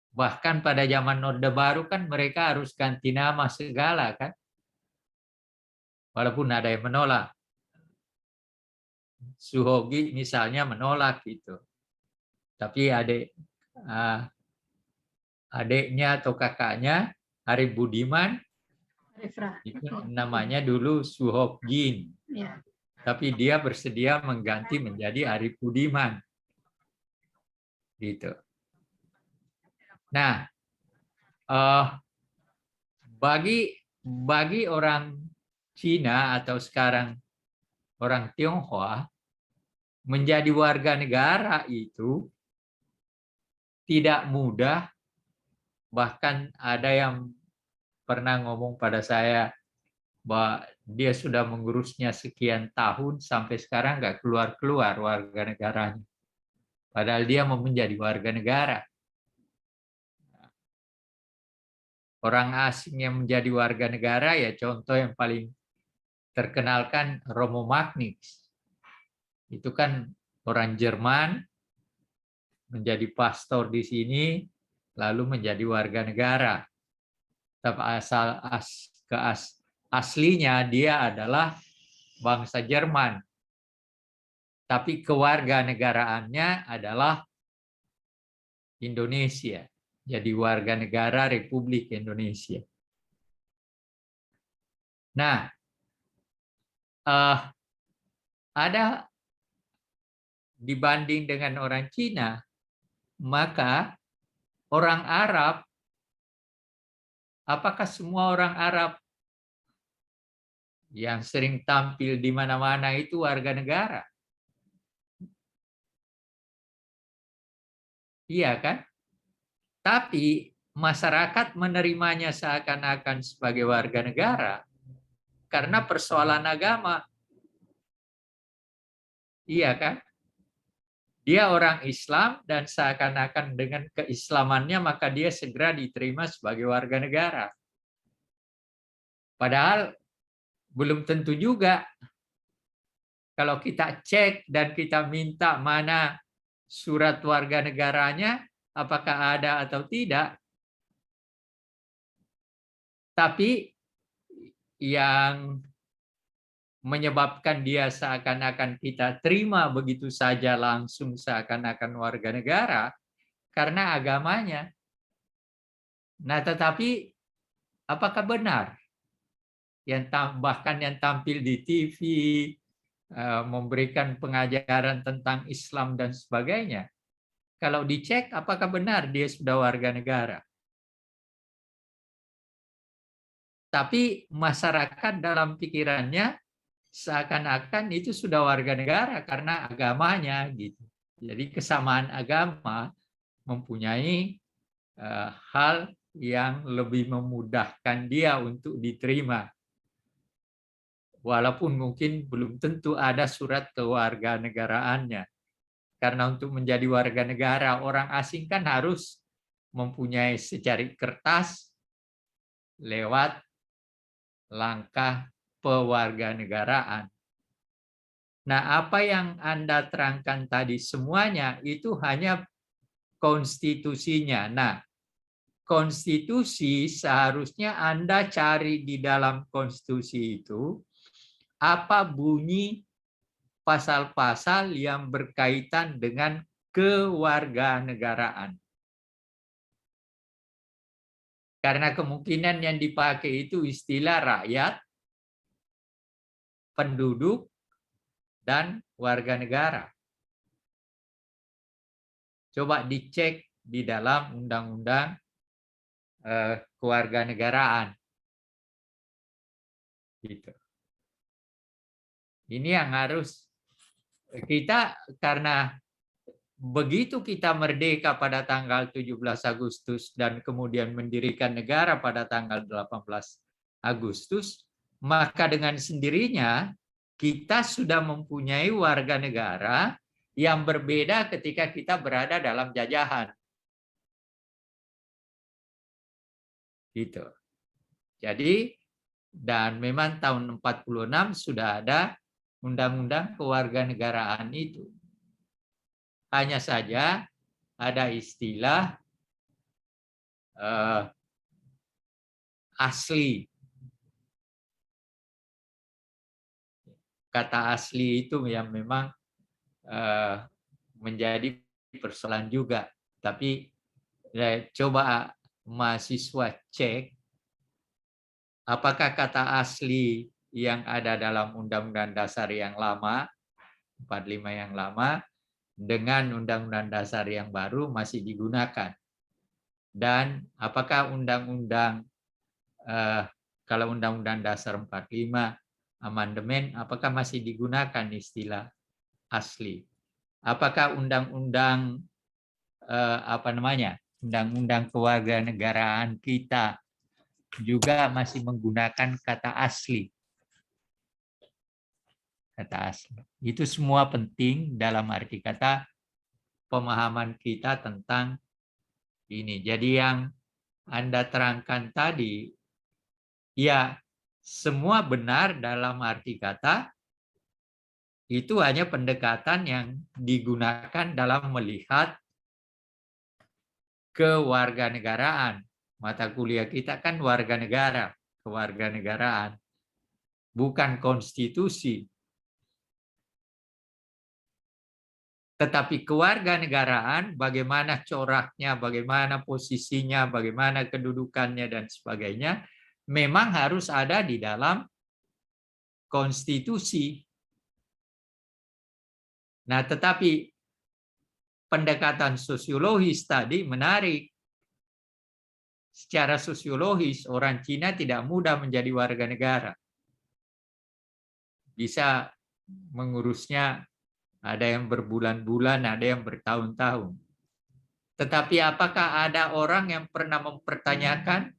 Bahkan pada zaman Orde Baru kan mereka harus ganti nama segala kan. Walaupun ada yang menolak. Suhogi misalnya menolak gitu. Tapi adiknya atau kakaknya Arif Budiman itu namanya dulu Suhobgin. Ya. Tapi dia bersedia mengganti menjadi Arif Budiman. Gitu. Nah, bagi orang Cina atau sekarang orang Tionghoa menjadi warga negara itu tidak mudah. Bahkan ada yang pernah ngomong pada saya bahwa dia sudah mengurusnya sekian tahun sampai sekarang nggak keluar-keluar warga negaranya. Padahal dia mau menjadi warga negara. Orang asing yang menjadi warga negara ya contoh yang paling terkenal kan Romo Magnis. Itu kan orang Jerman menjadi pastor di sini lalu menjadi warga negara. Tapi aslinya dia adalah bangsa Jerman. Tapi kewarganegaraannya adalah Indonesia. Jadi warga negara Republik Indonesia. Nah, ada dibanding dengan orang Cina, maka orang Arab, apakah semua orang Arab yang sering tampil di mana-mana itu warga negara? Iya kan? Tapi masyarakat menerimanya seakan-akan sebagai warga negara karena persoalan agama. Iya kan? Dia orang Islam dan seakan-akan dengan keislamannya maka dia segera diterima sebagai warga negara. Padahal belum tentu juga. Kalau kita cek dan kita minta mana surat warga negaranya, apakah ada atau tidak. Tapi yang menyebabkan dia seakan-akan kita terima begitu saja langsung seakan-akan warga negara karena agamanya. Nah, tetapi apakah benar bahkan yang tampil di TV memberikan pengajaran tentang Islam dan sebagainya? Kalau dicek apakah benar dia sudah warga negara? Tapi masyarakat dalam pikirannya seakan-akan itu sudah warga negara karena agamanya gitu. Jadi kesamaan agama mempunyai hal yang lebih memudahkan dia untuk diterima. Walaupun mungkin belum tentu ada surat kewarganegaraannya. Karena untuk menjadi warga negara orang asing kan harus mempunyai secari kertas lewat langkah pewarganegaraan. Nah, apa yang Anda terangkan tadi semuanya itu hanya konstitusinya. Nah, konstitusi seharusnya Anda cari di dalam konstitusi itu apa bunyi pasal-pasal yang berkaitan dengan kewarganegaraan. Karena kemungkinan yang dipakai itu istilah rakyat, penduduk, dan warga negara. Coba dicek di dalam undang-undang kewarganegaraan. Gitu. Ini yang harus kita, karena begitu kita merdeka pada tanggal 17 Agustus dan kemudian mendirikan negara pada tanggal 18 Agustus, maka dengan sendirinya kita sudah mempunyai warga negara yang berbeda ketika kita berada dalam jajahan. Gitu. Jadi, dan memang tahun 46 sudah ada undang-undang kewarganegaraan itu. Hanya saja ada istilah asli. Kata asli itu yang memang menjadi persoalan juga. Tapi coba mahasiswa cek apakah kata asli yang ada dalam Undang-Undang Dasar yang lama, 45 yang lama, dengan Undang-Undang Dasar yang baru masih digunakan. Dan apakah kalau Undang-Undang Dasar 45 amandemen, apakah masih digunakan istilah asli? Apakah Undang-Undang Undang-Undang kewarganegaraan kita juga masih menggunakan kata asli? Kata asli. Itu semua penting dalam arti kata pemahaman kita tentang ini. Jadi yang Anda terangkan tadi, ya semua benar dalam arti kata, itu hanya pendekatan yang digunakan dalam melihat kewarganegaraan. Mata kuliah kita kan warga negara, kewarganegaraan, bukan konstitusi. Tetapi kewarganegaraan, bagaimana coraknya, bagaimana posisinya, bagaimana kedudukannya, dan sebagainya, memang harus ada di dalam konstitusi. Nah, tetapi pendekatan sosiologis tadi menarik. Secara sosiologis, orang Cina tidak mudah menjadi warga negara. Bisa mengurusnya, ada yang berbulan-bulan, ada yang bertahun-tahun. Tetapi apakah ada orang yang pernah mempertanyakan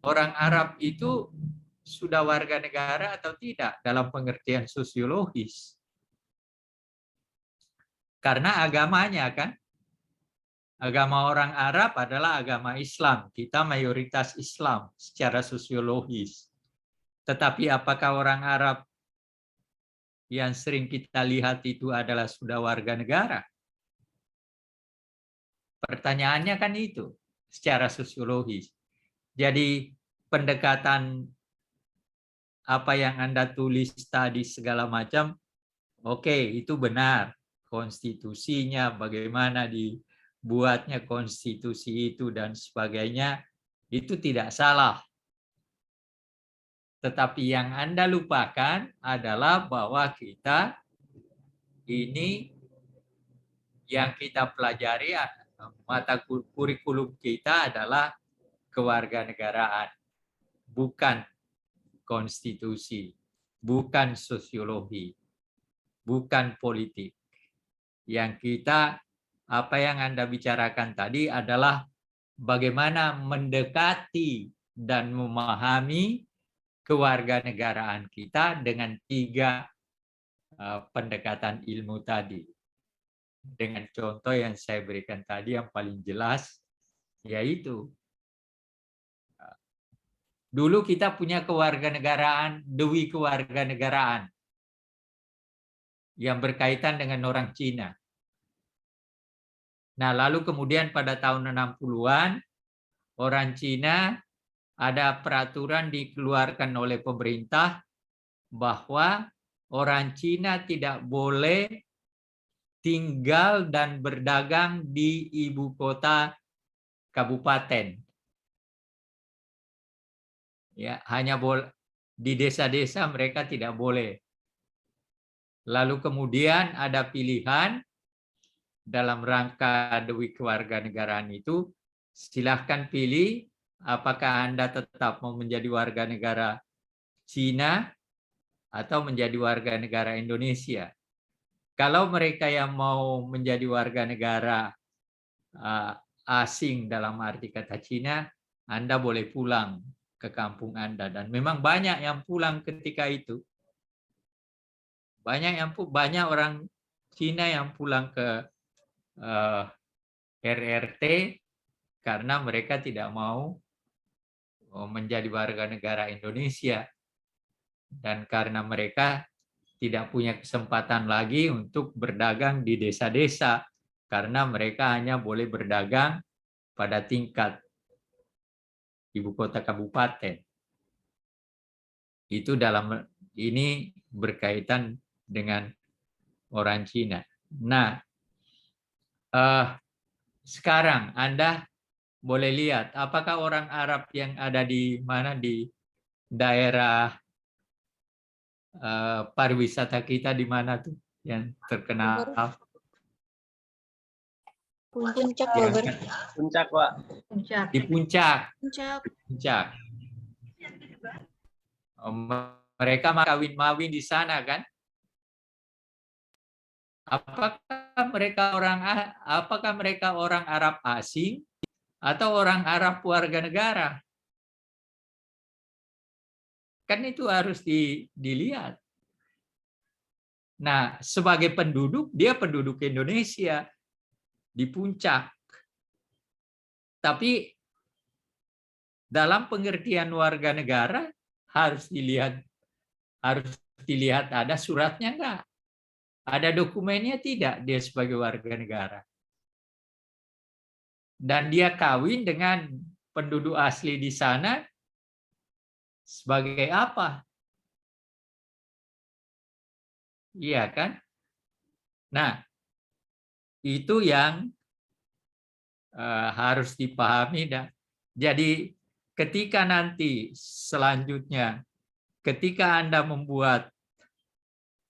orang Arab itu sudah warga negara atau tidak dalam pengertian sosiologis? Karena agamanya kan, agama orang Arab adalah agama Islam. Kita mayoritas Islam secara sosiologis. Tetapi apakah orang Arab yang sering kita lihat itu adalah sudah warga negara? Pertanyaannya kan itu secara sosiologis. Jadi pendekatan apa yang Anda tulis tadi segala macam, oke, itu benar. Konstitusinya, bagaimana dibuatnya konstitusi itu dan sebagainya, itu tidak salah. Tetapi yang Anda lupakan adalah bahwa kita ini yang kita pelajari, mata kurikulum kita adalah kewarganegaraan, bukan konstitusi, bukan sosiologi, bukan politik. Yang kita, apa yang Anda bicarakan tadi adalah bagaimana mendekati dan memahami kewarganegaraan kita dengan 3 pendekatan ilmu tadi. Dengan contoh yang saya berikan tadi yang paling jelas, yaitu dulu kita punya kewarganegaraan, dewi kewarganegaraan yang berkaitan dengan orang Cina. Nah, lalu kemudian pada tahun 60-an orang Cina ada peraturan dikeluarkan oleh pemerintah bahwa orang Cina tidak boleh tinggal dan berdagang di ibu kota kabupaten. Ya, hanya boleh di desa-desa mereka tidak boleh. Lalu kemudian ada pilihan dalam rangka Dewi Kewarganegaraan itu, silahkan pilih apakah Anda tetap mau menjadi warga negara Cina atau menjadi warga negara Indonesia. Kalau mereka yang mau menjadi warga negara asing dalam arti kata Cina, Anda boleh pulang ke kampung Anda. Dan memang banyak yang pulang ketika itu. Banyak orang Cina yang pulang ke RRT karena mereka tidak mau menjadi warga negara Indonesia. Dan karena mereka tidak punya kesempatan lagi untuk berdagang di desa-desa karena mereka hanya boleh berdagang pada tingkat ibu kota kabupaten. Itu ini berkaitan dengan orang Cina. Nah, sekarang Anda boleh lihat apakah orang Arab yang ada di mana di daerah pariwisata kita di mana tuh yang terkenal? Puncak, Ya, Bogor. Puncak, Pak. Puncak. di puncak. Puncak. Puncak. Mereka kawin-mawin di sana kan? Apakah mereka orang Arab asing atau orang Arab warga negara? Kan itu harus dilihat. Nah, sebagai penduduk, dia penduduk Indonesia di puncak. Tapi dalam pengertian warga negara harus dilihat ada suratnya enggak? Ada dokumennya tidak dia sebagai warga negara? Dan dia kawin dengan penduduk asli di sana sebagai apa? Iya kan? Nah, itu yang harus dipahami. Jadi ketika nanti selanjutnya, ketika Anda membuat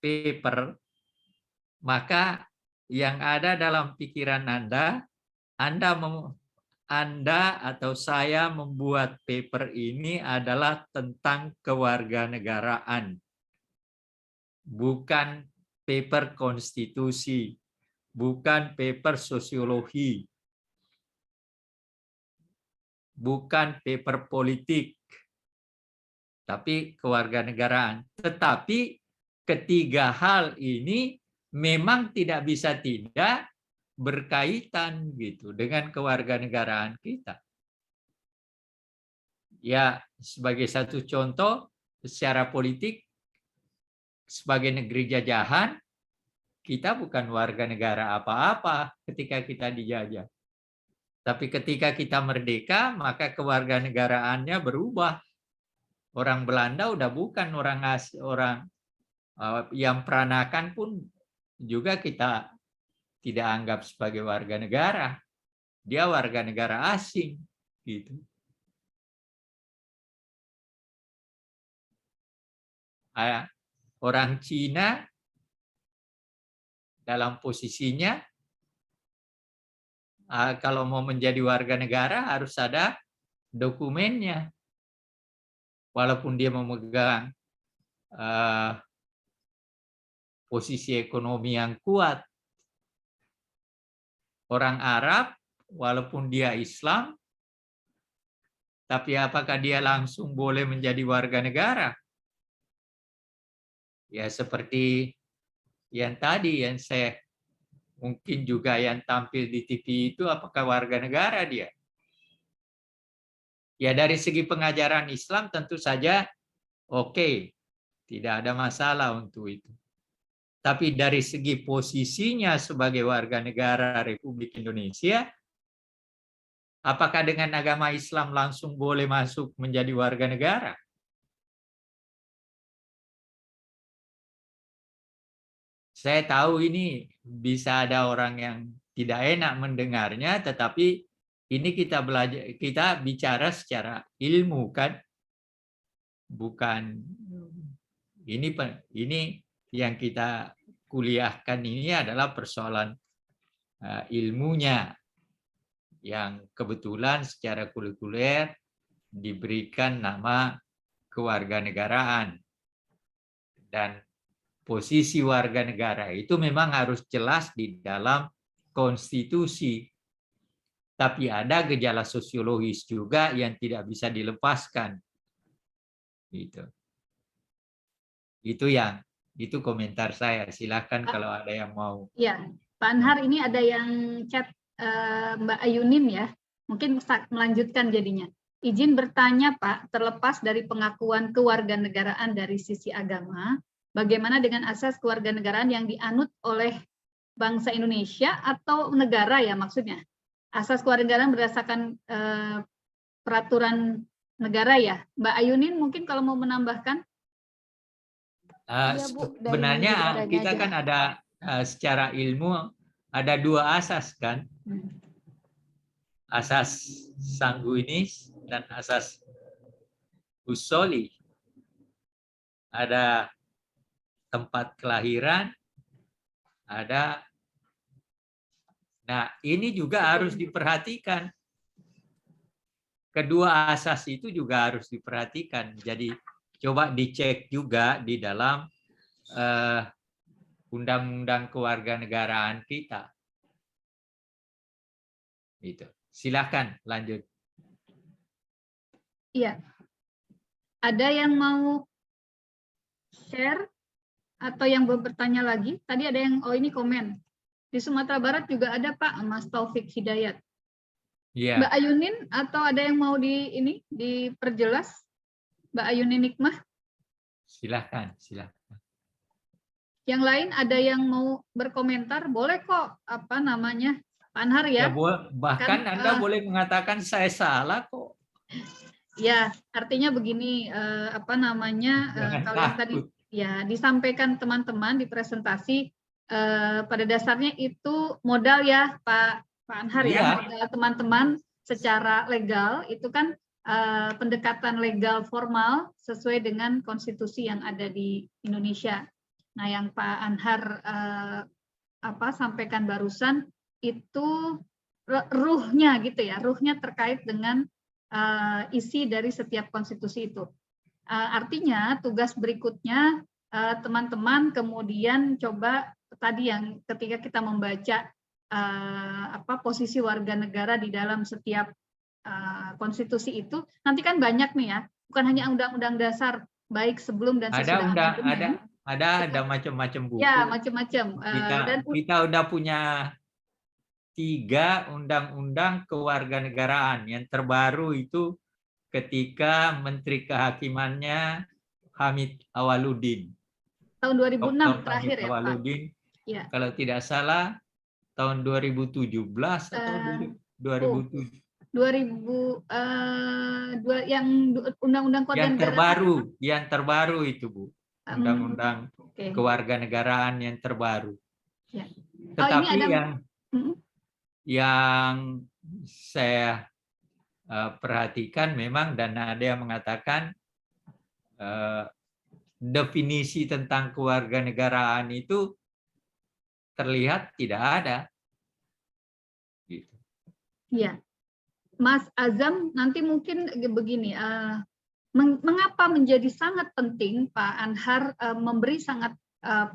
paper, maka yang ada dalam pikiran Anda atau saya membuat paper ini adalah tentang kewarganegaraan. Bukan paper konstitusi, bukan paper sosiologi, bukan paper politik, tapi kewarganegaraan. Tetapi ketiga hal ini memang tidak bisa tidak berkaitan gitu dengan kewarganegaraan kita. Ya, sebagai satu contoh, secara politik, sebagai negeri jajahan, kita bukan warga negara apa-apa ketika kita dijajah. Tapi ketika kita merdeka, maka kewarganegaraannya berubah. Orang Belanda udah bukan orang yang peranakan pun juga kita tidak anggap sebagai warga negara. Dia warga negara asing, gitu. Orang Cina dalam posisinya kalau mau menjadi warga negara harus ada dokumennya. Walaupun dia memegang posisi ekonomi yang kuat. Orang Arab, walaupun dia Islam, tapi apakah dia langsung boleh menjadi warga negara? Ya seperti yang tadi yang saya mungkin juga yang tampil di TV itu, apakah warga negara dia? Ya dari segi pengajaran Islam tentu saja oke, tidak ada masalah untuk itu. Tapi dari segi posisinya sebagai warga negara Republik Indonesia, Apakah dengan agama Islam langsung boleh masuk menjadi warga negara? Saya tahu ini bisa ada orang yang tidak enak mendengarnya, tetapi ini kita belajar, kita bicara secara ilmu kan, bukan ini yang kita kuliahkan ini adalah persoalan ilmunya yang kebetulan secara kulikuler diberikan nama kewarganegaraan. Dan posisi warga negara itu memang harus jelas di dalam konstitusi. Tapi ada gejala sosiologis juga yang tidak bisa dilepaskan. Itu komentar saya. Silakan kalau ada yang mau. Ya, Pak Anhar, ini ada yang chat Mbak Ayunin ya. Mungkin melanjutkan jadinya. Izin bertanya Pak, terlepas dari pengakuan kewarganegaraan dari sisi agama, bagaimana dengan asas kewarganegaraan yang dianut oleh bangsa Indonesia atau negara ya maksudnya? Asas kewarganegaraan berdasarkan peraturan negara ya. Mbak Ayunin mungkin kalau mau menambahkan. Iya, Bu, dari Sebenarnya negaranya kita aja. kan ada secara ilmu ada dua asas kan, asas sanguinis dan asas usoli. Ada tempat kelahiran, ada. Nah, ini juga harus diperhatikan. Kedua asas itu juga harus diperhatikan. Jadi coba dicek juga di dalam undang-undang kewarganegaraan kita. Itu. Silakan lanjut. Iya. Ada yang mau share atau yang bertanya lagi? Tadi ada yang, oh ini komen. Di Sumatera Barat juga ada Pak, Mas Taufik Hidayat. Iya. Mbak Ayunin atau ada yang mau diperjelas? Mbak Ayunin Nikmah? Silakan. Yang lain ada yang mau berkomentar? Boleh kok, apa namanya? Pak Anhar ya? Bahkan Kan, Anda boleh mengatakan saya salah kok. Ya, artinya begini, apa namanya? Kalau yang tadi ya disampaikan teman-teman di presentasi, pada dasarnya itu modal ya Pak Anhar ya, modal teman-teman secara legal itu kan pendekatan legal formal sesuai dengan konstitusi yang ada di Indonesia. Nah, yang Pak Anhar sampaikan barusan itu ruhnya gitu ya, ruhnya terkait dengan isi dari setiap konstitusi itu. Artinya tugas berikutnya teman-teman kemudian coba tadi yang ketika kita membaca posisi warga negara di dalam setiap konstitusi itu, nanti kan banyak nih ya, bukan hanya undang-undang dasar baik sebelum dan sesudah amandemen. Ada macam-macam buku. Ya, macam-macam. Kita udah punya 3 undang-undang kewarganegaraan. Yang terbaru itu ketika Menteri Kehakimannya Hamid Awaludin. Tahun 2006 Dr. terakhir Hamid ya, Awaludin, Pak? Ya. Kalau tidak salah tahun 2017 atau 2007. Yang undang-undang kewarganegaraan yang terbaru itu Bu, undang-undang kewarganegaraan yang terbaru. Ya. Tetapi yang saya perhatikan memang, dan ada yang mengatakan definisi tentang kewarganegaraan itu terlihat tidak ada. Gitu. Ya. Mas Azam, nanti mungkin begini, mengapa menjadi sangat penting Pak Anhar memberi sangat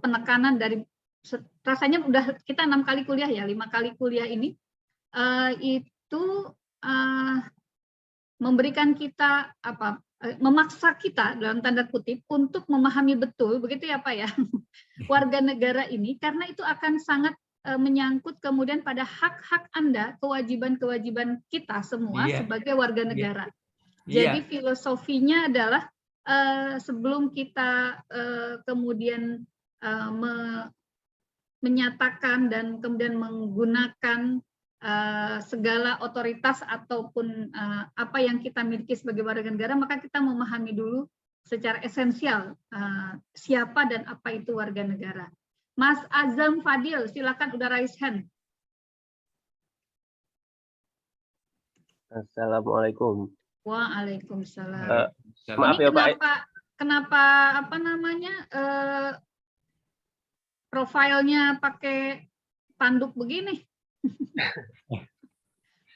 penekanan dari, rasanya udah kita 6 kali kuliah ya, 5 kali kuliah ini, itu memberikan kita, memaksa kita dalam tanda kutip untuk memahami betul, begitu ya Pak ya, warga negara ini, karena itu akan sangat menyangkut kemudian pada hak-hak Anda, kewajiban-kewajiban kita semua sebagai warga negara. Jadi filosofinya adalah sebelum kita kemudian menyatakan dan kemudian menggunakan segala otoritas ataupun apa yang kita miliki sebagai warga negara, maka kita memahami dulu secara esensial siapa dan apa itu warga negara. Mas Azam Fadil, silakan, udah raise hand. Assalamualaikum. Waalaikumsalam. Maaf Ini ya Pak. kenapa apa namanya profilnya pakai tanduk begini?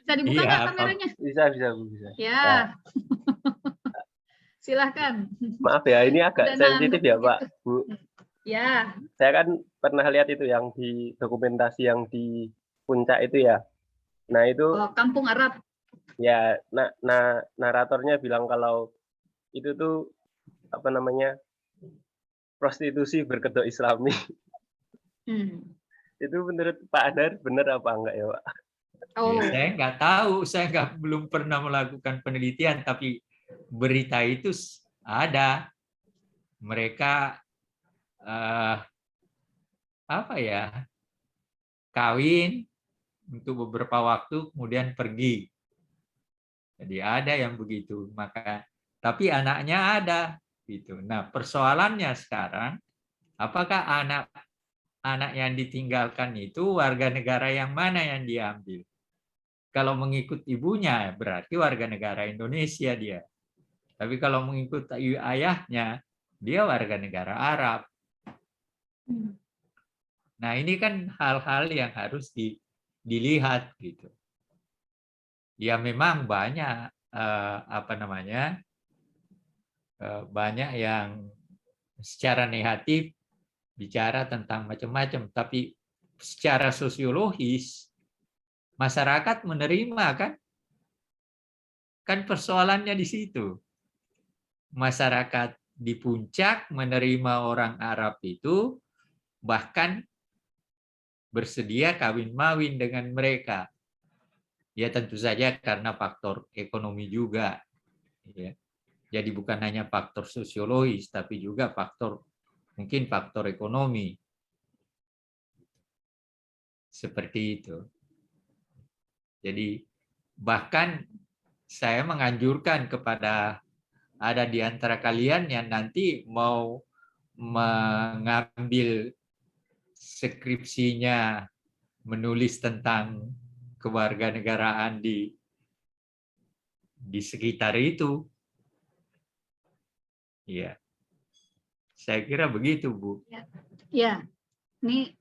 Bisa dibuka Iya, nggak apa? kameranya? Bisa. Ya, silahkan. Maaf ya, ini agak Udah sensitif nanduk ya Pak, gitu. Bu. Ya, Saya kan pernah lihat itu yang di dokumentasi yang di Puncak itu ya. Nah itu Kampung Arab. ya, naratornya bilang kalau itu tuh apa namanya, prostitusi berkedok Islami. Itu menurut Pak Anhar benar apa enggak ya Pak? Oh, Ya, saya nggak tahu, belum pernah melakukan penelitian, tapi berita itu ada. Mereka apa ya, kawin untuk beberapa waktu, kemudian pergi. Jadi ada yang begitu, tapi anaknya ada, gitu. Nah, persoalannya sekarang, apakah anak yang ditinggalkan itu warga negara yang mana yang diambil? Kalau mengikut ibunya, berarti warga negara Indonesia dia. Tapi kalau mengikut ayahnya, dia warga negara Arab. Nah, ini kan hal-hal yang harus dilihat gitu. Ya memang banyak banyak yang secara negatif bicara tentang macam-macam, tapi secara sosiologis masyarakat menerima kan? Kan persoalannya di situ. Masyarakat di Puncak menerima orang Arab itu, bahkan bersedia kawin-mawin dengan mereka. Ya tentu saja karena faktor ekonomi juga. Ya. Jadi bukan hanya faktor sosiologis, tapi juga mungkin faktor ekonomi. Seperti itu. Jadi bahkan saya menganjurkan kepada ada di antara kalian yang nanti mau mengambil skripsinya menulis tentang kewarganegaraan di sekitar itu. Iya. Saya kira begitu, Bu. Ya. Ini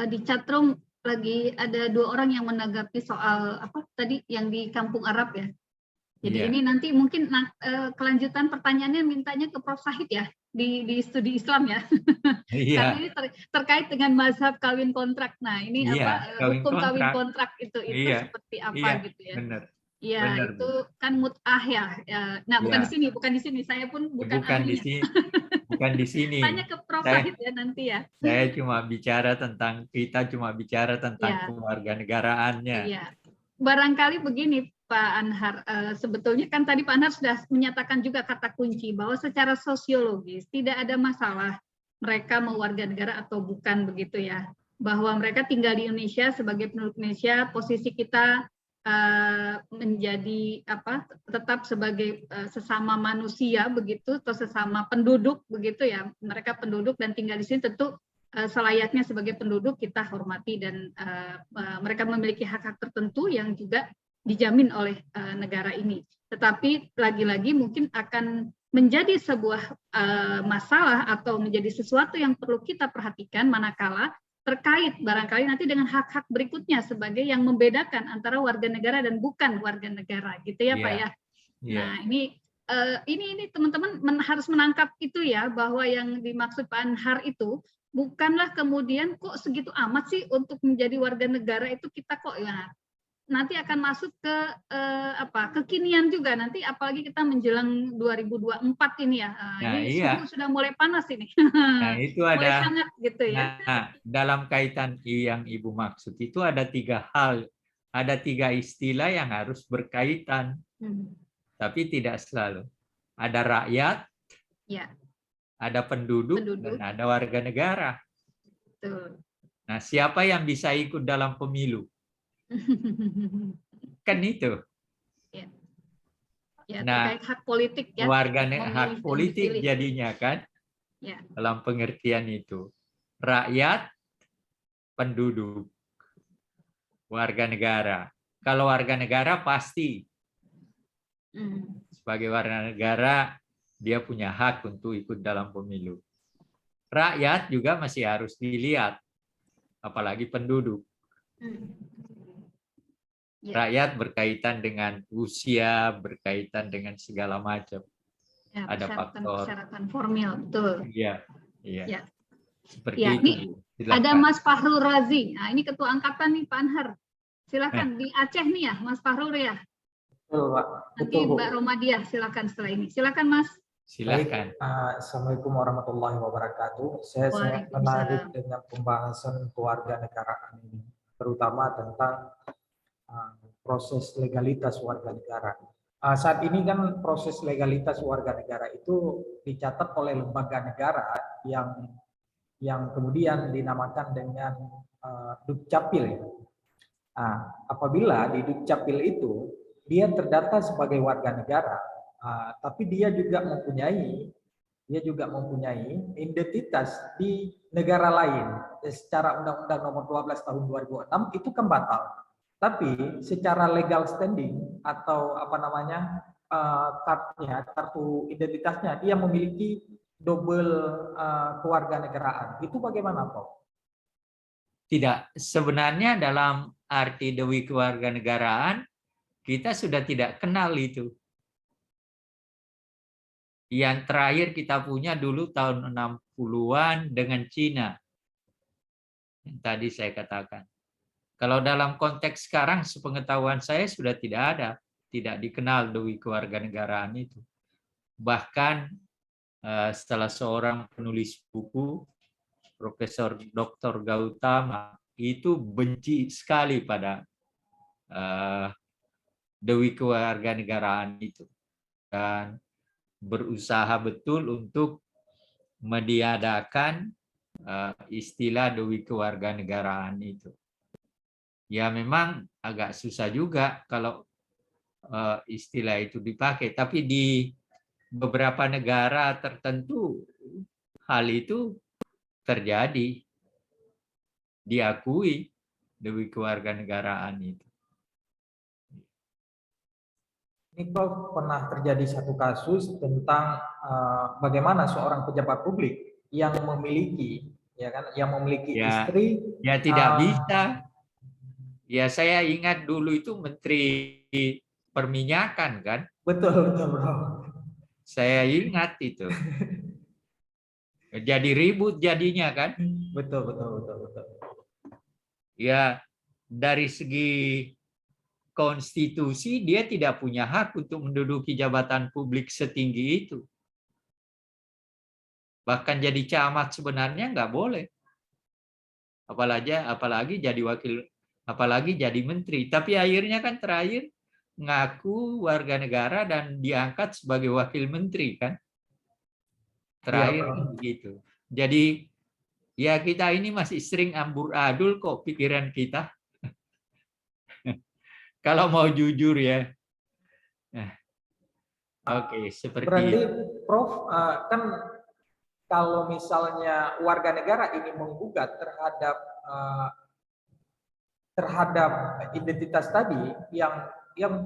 di chatroom lagi ada 2 orang yang menanggapi soal apa tadi yang di Kampung Arab ya. Jadi ini nanti mungkin kelanjutan pertanyaannya mintanya ke Prof. Sahid ya di studi Islam ya. Karena ini terkait dengan mazhab kawin kontrak. Nah ini hukum kawin kontrak itu seperti apa gitu ya. Benar. Iya, itu kan mut'ah ya. Nah, bukan di sini. Saya pun bukan di sini. Bukan di sini. Tanya ke Prof. Sahid ya nanti ya. Kita cuma bicara tentang kewarganegaraannya. Iya. Barangkali begini Pak Anhar, sebetulnya kan tadi Pak Anhar sudah menyatakan juga kata kunci bahwa secara sosiologis tidak ada masalah mereka mau warga negara atau bukan begitu ya. Bahwa mereka tinggal di Indonesia sebagai penduduk Indonesia, posisi kita menjadi tetap sebagai sesama manusia begitu atau sesama penduduk begitu ya, mereka penduduk dan tinggal di sini tentu selayaknya sebagai penduduk kita hormati dan mereka memiliki hak-hak tertentu yang juga dijamin oleh negara ini. Tetapi lagi-lagi mungkin akan menjadi sebuah masalah atau menjadi sesuatu yang perlu kita perhatikan manakala terkait barangkali nanti dengan hak-hak berikutnya sebagai yang membedakan antara warga negara dan bukan warga negara gitu ya Pak ya. Nah ini teman-teman harus menangkap itu ya, bahwa yang dimaksud Pak Anhar itu bukanlah kemudian kok segitu amat sih untuk menjadi warga negara itu kita kok ya nanti akan masuk ke kekinian juga nanti, apalagi kita menjelang 2024 ini ya. Ini sudah mulai panas ini. Nah, itu mulai hangat gitu ya. Nah, dalam kaitan yang Ibu maksud itu ada 3 hal, ada 3 istilah yang harus berkaitan. Tapi tidak selalu. Ada rakyat, ada penduduk, dan ada warga negara. Betul. Nah, siapa yang bisa ikut dalam pemilu? Kan itu. Ya, Nah, terkait hak politik ya. hak Memilih dan politik dipilih. jadinya kan Ya. dalam pengertian itu. Rakyat, penduduk, warga negara. Kalau warga negara pasti sebagai warga negara dia punya hak untuk ikut dalam pemilu. Rakyat juga masih harus dilihat, apalagi penduduk. Rakyat berkaitan dengan usia, berkaitan dengan segala macam. Ya, Ada faktor. persyaratan formal, betul. Iya, iya. Ya. Seperti Ya, itu. ini ada Mas Fahrul Razi. Nah, ini ketua angkatan nih Pak Anhar. Silakan di Aceh nih ya, Mas Fahrul ya. Betul, Pak. Nanti Mbak Romadiah silakan setelah ini. Silakan Mas. Silakan. Assalamualaikum warahmatullahi wabarakatuh. Saya sangat menarik dengan pembahasan keluarga negaraan ini, terutama tentang proses legalitas warga negara. Saat ini kan proses legalitas warga negara itu dicatat oleh lembaga negara yang kemudian dinamakan dengan Dukcapil. Apabila di Dukcapil itu dia terdata sebagai warga negara, tapi dia juga mempunyai identitas di negara lain. Secara Undang-Undang Nomor 12 Tahun 2006 itu kan batal. Tapi secara legal standing atau kartu identitasnya dia memiliki double kewarganegaraan. Itu bagaimana, Pak? Tidak, sebenarnya dalam arti dewi kewarganegaraan kita sudah tidak kenal itu. Yang terakhir kita punya dulu tahun 60-an dengan Cina. Yang tadi saya katakan. Kalau dalam konteks sekarang, sepengetahuan saya sudah tidak ada. Tidak dikenal dewi kewarganegaraan itu. Bahkan salah seorang penulis buku, Profesor Dr. Gautama, itu benci sekali pada dewi kewarganegaraan itu. Dan berusaha betul untuk meniadakan istilah dewi kewarganegaraan itu. Ya memang agak susah juga kalau istilah itu dipakai, tapi di beberapa negara tertentu hal itu terjadi, diakui dewi kewarganegaraan itu. Ini Prof, pernah terjadi satu kasus tentang bagaimana seorang pejabat publik yang memiliki istri. Ya tidak bisa. Ya saya ingat dulu itu Menteri Perminyakan kan. Betul Bro. Saya ingat itu. Jadi ribut jadinya kan. Betul. Ya dari segi konstitusi dia tidak punya hak untuk menduduki jabatan publik setinggi itu. Bahkan jadi camat sebenarnya nggak boleh. Apalagi jadi wakil, apalagi jadi menteri. Tapi akhirnya kan terakhir ngaku warga negara dan diangkat sebagai wakil menteri kan. Terakhir begitu. Jadi ya kita ini masih sering amburadul kok pikiran kita. Kalau mau jujur ya. Oke, seperti berarti Prof kan kalau misalnya warga negara ini menggugat terhadap identitas tadi yang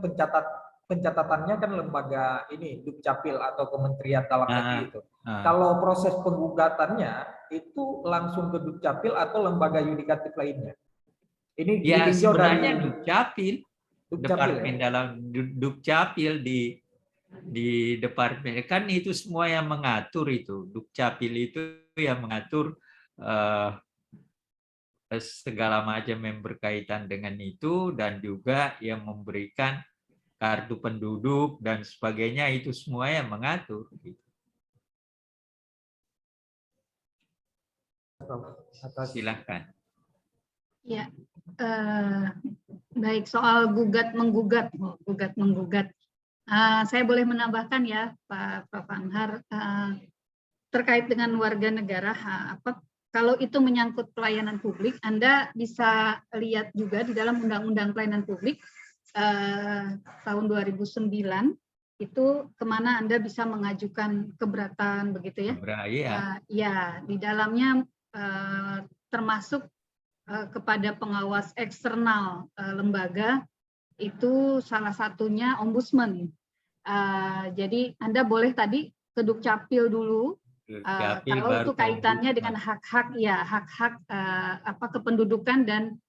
pencatatannya kan lembaga ini Dukcapil atau Kementerian Dalam Negeri itu. Kalau proses penggugatannya itu langsung ke Dukcapil atau lembaga yudikatif lainnya. Ini ya sebenarnya dari Dukcapil, departemen dalam Dukcapil di departemen kan itu semua yang mengatur itu. Dukcapil itu yang mengatur segala macam yang berkaitan dengan itu dan juga yang memberikan kartu penduduk dan sebagainya, itu semua yang mengatur. Silahkan. Ya, baik, soal gugat menggugat. Saya boleh menambahkan ya Pak Prof. Anhar, terkait dengan warga negara, kalau itu menyangkut pelayanan publik, Anda bisa lihat juga di dalam Undang-Undang Pelayanan Publik tahun 2009 itu kemana Anda bisa mengajukan keberatan begitu ya? Ya, di dalamnya termasuk kepada pengawas eksternal lembaga itu salah satunya ombudsman. Jadi Anda boleh tadi ke Dukcapil dulu kalau itu kaitannya dengan hak-hak ya hak-hak kependudukan dan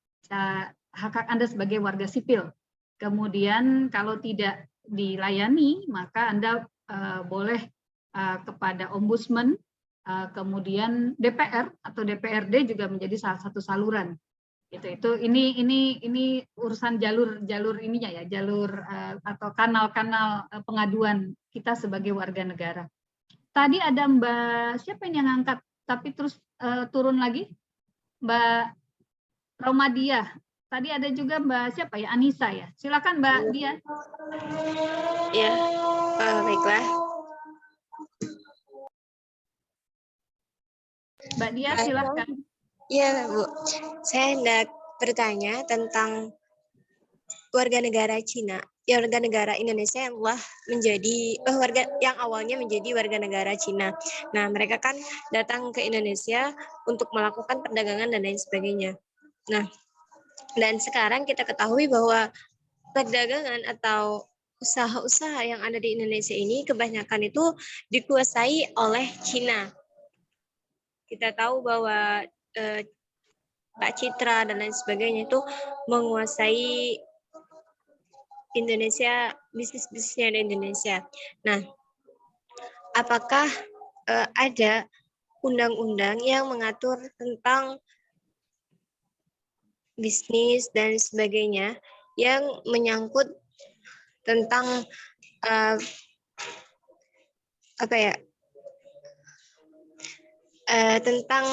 hak-hak Anda sebagai warga sipil. Kemudian kalau tidak dilayani maka Anda boleh kepada ombudsman, kemudian DPR atau DPRD juga menjadi salah satu saluran. Ini urusan jalur ininya ya, jalur atau kanal-kanal pengaduan kita sebagai warga negara. Tadi ada Mbak siapa ini yang angkat tapi terus turun lagi? Mbak Romadia. Tadi ada juga Mbak siapa ya? Anissa ya. Silakan Mbak Dia. Ya, baiklah. Mbak Dia silakan. Iya, Bu. Saya hendak bertanya tentang warga negara Cina, ya warga negara Indonesia yang telah menjadi yang awalnya menjadi warga negara Cina. Nah, mereka kan datang ke Indonesia untuk melakukan perdagangan dan lain sebagainya. Nah, dan sekarang kita ketahui bahwa perdagangan atau usaha-usaha yang ada di Indonesia ini kebanyakan itu dikuasai oleh Cina. Kita tahu bahwa Pak Citra dan lain sebagainya itu menguasai Indonesia, bisnis-bisnisnya di Indonesia. Nah, apakah ada undang-undang yang mengatur tentang bisnis dan sebagainya yang menyangkut tentang tentang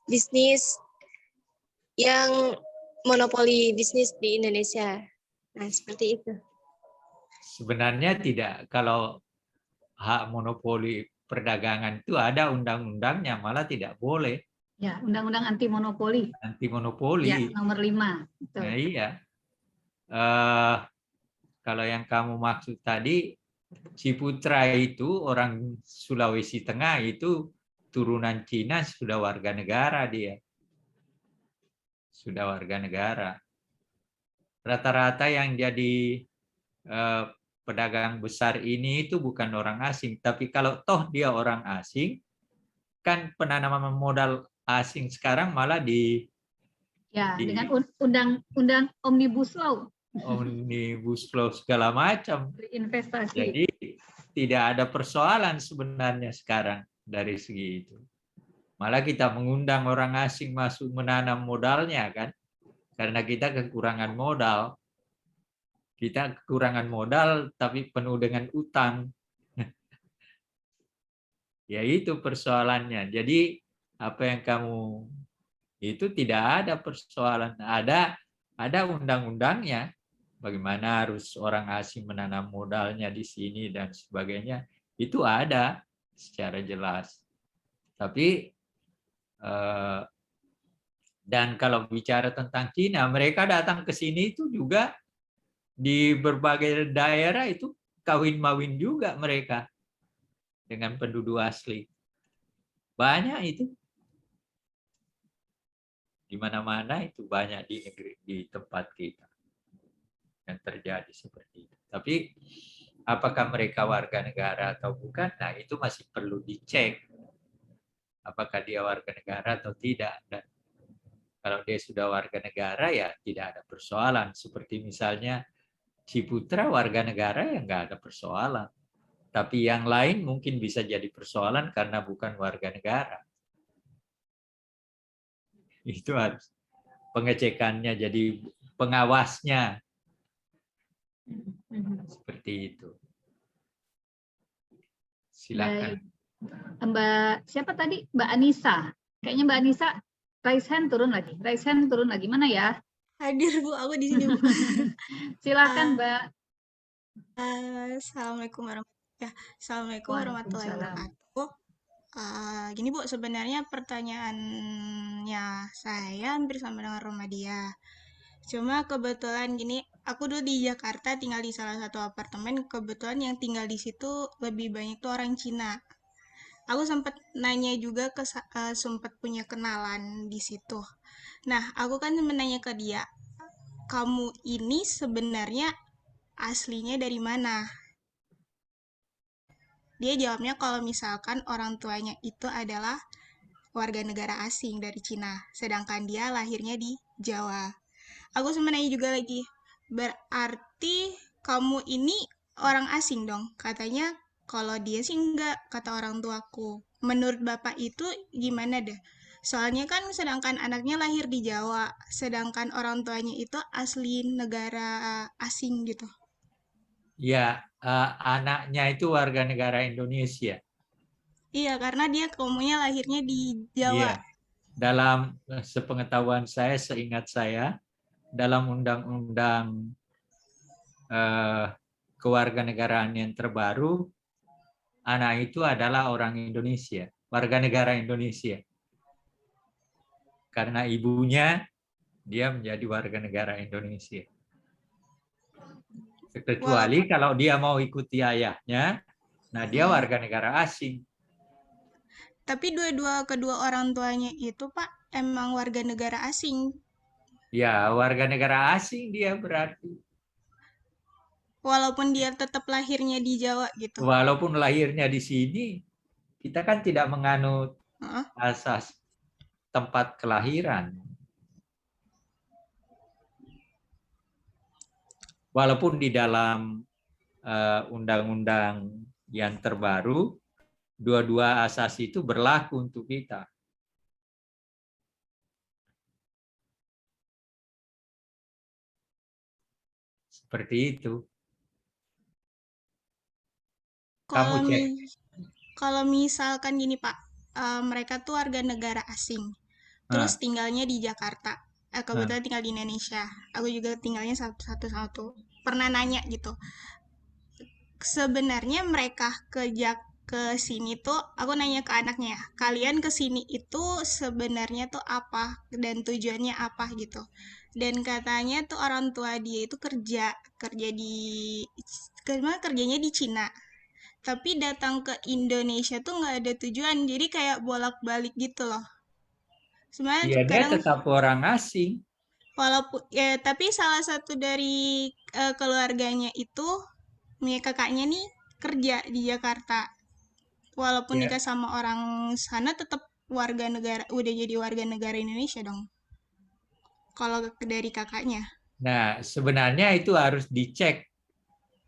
bisnis yang monopoli bisnis di Indonesia. Nah, seperti itu. Sebenarnya tidak. Kalau hak monopoli perdagangan itu ada undang-undangnya, malah tidak boleh. Ya, undang-undang anti monopoli. Anti monopoli. Ya, nomor 5. Betul. Nah, iya. Kalau yang kamu maksud tadi, Ciputra itu orang Sulawesi Tengah itu turunan Cina, sudah warga negara dia. Sudah warga negara. Rata-rata yang jadi pedagang besar ini itu bukan orang asing. Tapi kalau toh dia orang asing, kan penanaman modal asing sekarang malah dengan undang-undang Omnibus Law. Omnibus Law segala macam. Investasi. Jadi tidak ada persoalan sebenarnya sekarang dari segi itu. Malah kita mengundang orang asing masuk menanam modalnya kan. Karena kita kekurangan modal. Kita kekurangan modal tapi penuh dengan utang. Ya itu persoalannya. Jadi apa yang kamu itu tidak ada persoalan. Ada undang-undangnya. Bagaimana harus orang asing menanam modalnya di sini dan sebagainya. Itu ada secara jelas. Tapi dan kalau bicara tentang Cina, mereka datang ke sini itu juga di berbagai daerah itu kawin-mawin juga mereka dengan penduduk asli. Banyak itu. Di mana-mana itu banyak di negeri, di tempat kita yang terjadi seperti itu. Tapi apakah mereka warga negara atau bukan? Nah, itu masih perlu dicek. Apakah dia warga negara atau tidak. Dan kalau dia sudah warga negara ya tidak ada persoalan. Seperti misalnya Ciputra warga negara ya nggak ada persoalan. Tapi yang lain mungkin bisa jadi persoalan karena bukan warga negara. Itu harus pengecekannya jadi pengawasnya. Seperti itu. Silakan. Mbak siapa tadi? Mbak Anissa. Kayaknya Mbak Anissa raise hand turun lagi. Raise hand turun lagi. Mana ya? Hadir Bu, aku di sini Bu. Silakan Mbak. Assalamualaikum warahmatullahi wabarakatuh. Gini Bu, sebenarnya pertanyaannya saya hampir sama dengan Romadia. Cuma kebetulan gini, aku dulu di Jakarta tinggal di salah satu apartemen, kebetulan yang tinggal di situ lebih banyak tuh orang Cina. Aku sempat nanya juga sempat punya kenalan di situ. Nah, aku kan menanya ke dia, kamu ini sebenarnya aslinya dari mana? Dia jawabnya kalau misalkan orang tuanya itu adalah warga negara asing dari Cina, sedangkan dia lahirnya di Jawa. Aku sebenarnya juga lagi, berarti kamu ini orang asing dong? Katanya kalau dia sih enggak, kata orang tuaku. Menurut Bapak itu gimana deh? Soalnya kan sedangkan anaknya lahir di Jawa, sedangkan orang tuanya itu asli negara asing gitu. Ya, anaknya itu warga negara Indonesia. Iya, karena dia kamunya lahirnya di Jawa. Iya. Dalam sepengetahuan saya, seingat saya, dalam undang-undang kewarganegaraan yang terbaru, anak itu adalah orang Indonesia, warga negara Indonesia. Karena ibunya, dia menjadi warga negara Indonesia. Kecuali kalau dia mau ikuti ayahnya, nah dia warga negara asing. Tapi kedua orang tuanya itu Pak emang warga negara asing. Ya, warga negara asing dia berarti. Walaupun dia tetap lahirnya di Jawa gitu. Walaupun lahirnya di sini, kita kan tidak menganut asas tempat kelahiran. Walaupun di dalam undang-undang yang terbaru, dua-dua asas itu berlaku untuk kita. Seperti itu. Kalau misalkan gini Pak, mereka tuh warga negara asing, terus tinggalnya di Jakarta. Kebetulan tinggal di Indonesia. Aku juga tinggalnya satu-satu. Pernah nanya gitu. Sebenarnya mereka ke sini tuh, aku nanya ke anaknya, kalian ke sini itu sebenarnya tuh apa dan tujuannya apa gitu. Dan katanya tuh orang tua dia itu kerjanya di Cina. Tapi datang ke Indonesia tuh nggak ada tujuan, jadi kayak bolak-balik gitu loh. Sebenarnya ya, dia tetap orang asing. Walaupun ya, tapi salah satu dari keluarganya itu, kakaknya nih kerja di Jakarta. Walaupun nikah sama orang sana, tetap udah jadi warga negara Indonesia dong. Kalau dari kakaknya. Nah, sebenarnya itu harus dicek.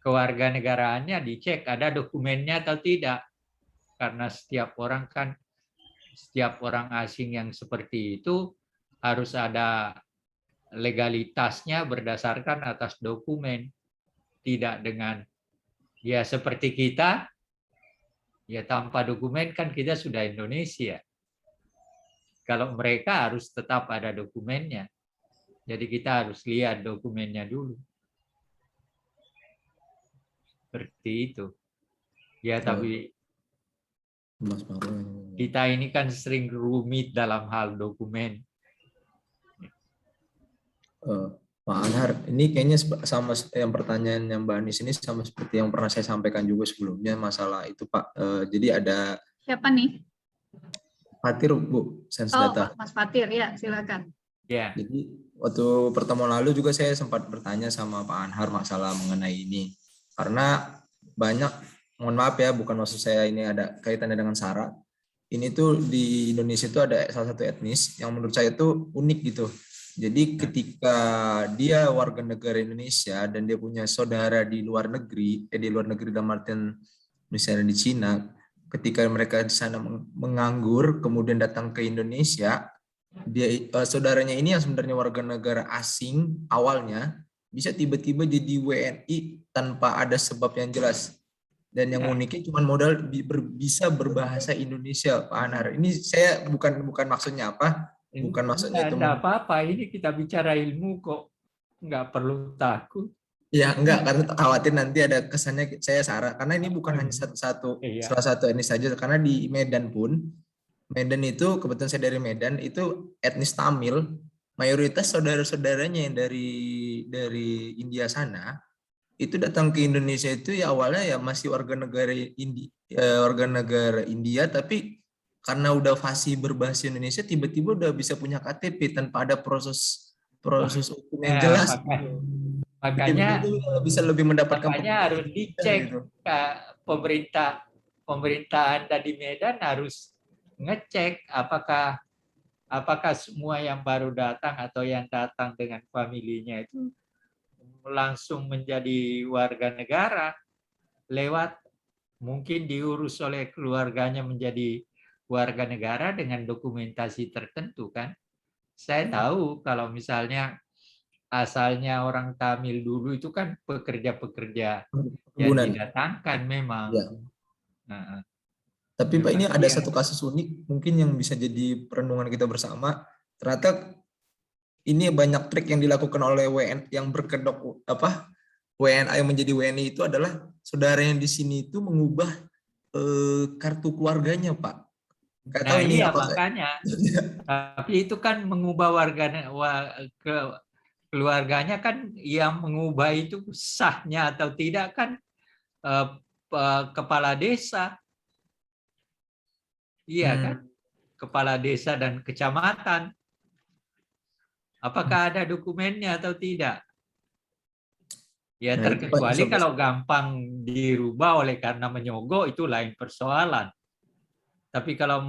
Kewarganegaraannya dicek, ada dokumennya atau tidak. Karena setiap orang asing yang seperti itu harus ada legalitasnya berdasarkan atas dokumen. Tidak dengan, ya seperti kita, ya tanpa dokumen kan kita sudah Indonesia. Kalau mereka harus tetap ada dokumennya. Jadi kita harus lihat dokumennya dulu. Seperti itu. Ya, tapi kita ini kan sering rumit dalam hal dokumen. Pak Anhar, ini kayaknya sama yang pertanyaan yang Mbak Anis ini sama seperti yang pernah saya sampaikan juga sebelumnya masalah itu Pak. Jadi ada siapa nih? Fatir Bu, Sense Data. Mas Fatir, ya silakan. Ya. Jadi waktu pertemuan lalu juga saya sempat bertanya sama Pak Anhar masalah mengenai ini. Karena banyak, mohon maaf ya, bukan maksud saya ini ada kaitannya dengan SARA. Ini tuh di Indonesia itu ada salah satu etnis yang menurut saya tuh unik gitu. Jadi ketika dia warga negara Indonesia dan dia punya saudara di luar negeri dalam artian misalnya di Cina, ketika mereka di sana menganggur kemudian datang ke Indonesia, dia saudaranya ini yang sebenarnya warga negara asing awalnya bisa tiba-tiba jadi WNI tanpa ada sebab yang jelas. Dan yang uniknya cuma modal bisa berbahasa Indonesia, Pak Anhar. Ini saya bukan maksudnya apa? Bukan maksudnya itu. Tidak apa-apa, ini kita bicara ilmu kok, nggak perlu takut. Ya enggak, karena khawatir nanti ada kesannya saya sara, karena ini bukan hanya satu-satu Iya. salah satu etnis saja, karena di Medan pun, Medan itu kebetulan saya dari Medan, itu etnis Tamil, mayoritas saudara-saudaranya yang dari India sana itu datang ke Indonesia itu ya awalnya ya masih warga negara India, tapi karena udah fasih berbahasa Indonesia tiba-tiba udah bisa punya KTP tanpa ada proses hukum yang jelas gitu. Makanya Jadi bisa lebih mendapatkan harus dicek gitu. Pemerintah Anda di Medan harus ngecek apakah semua yang baru datang atau yang datang dengan familinya itu langsung menjadi warga negara lewat mungkin diurus oleh keluarganya menjadi warga negara dengan dokumentasi tertentu kan. Saya tahu kalau misalnya asalnya orang Tamil dulu itu kan pekerja-pekerja yang didatangkan memang. Ya. Nah, tapi Pak, ini ada satu kasus unik mungkin yang bisa jadi perenungan kita bersama. Ternyata ini banyak trik yang dilakukan oleh WN yang berkedok WNA yang menjadi WNI itu adalah saudaranya di sini itu mengubah kartu keluarganya, Pak. Nggak tahu ini iya apa, makanya. Tapi itu kan mengubah keluarganya kan yang mengubah itu sahnya atau tidak kan kepala desa. Iya kan? Kepala desa dan kecamatan. Apakah ada dokumennya atau tidak? Ya terkecuali kalau gampang dirubah oleh karena menyogok itu lain persoalan. Tapi kalau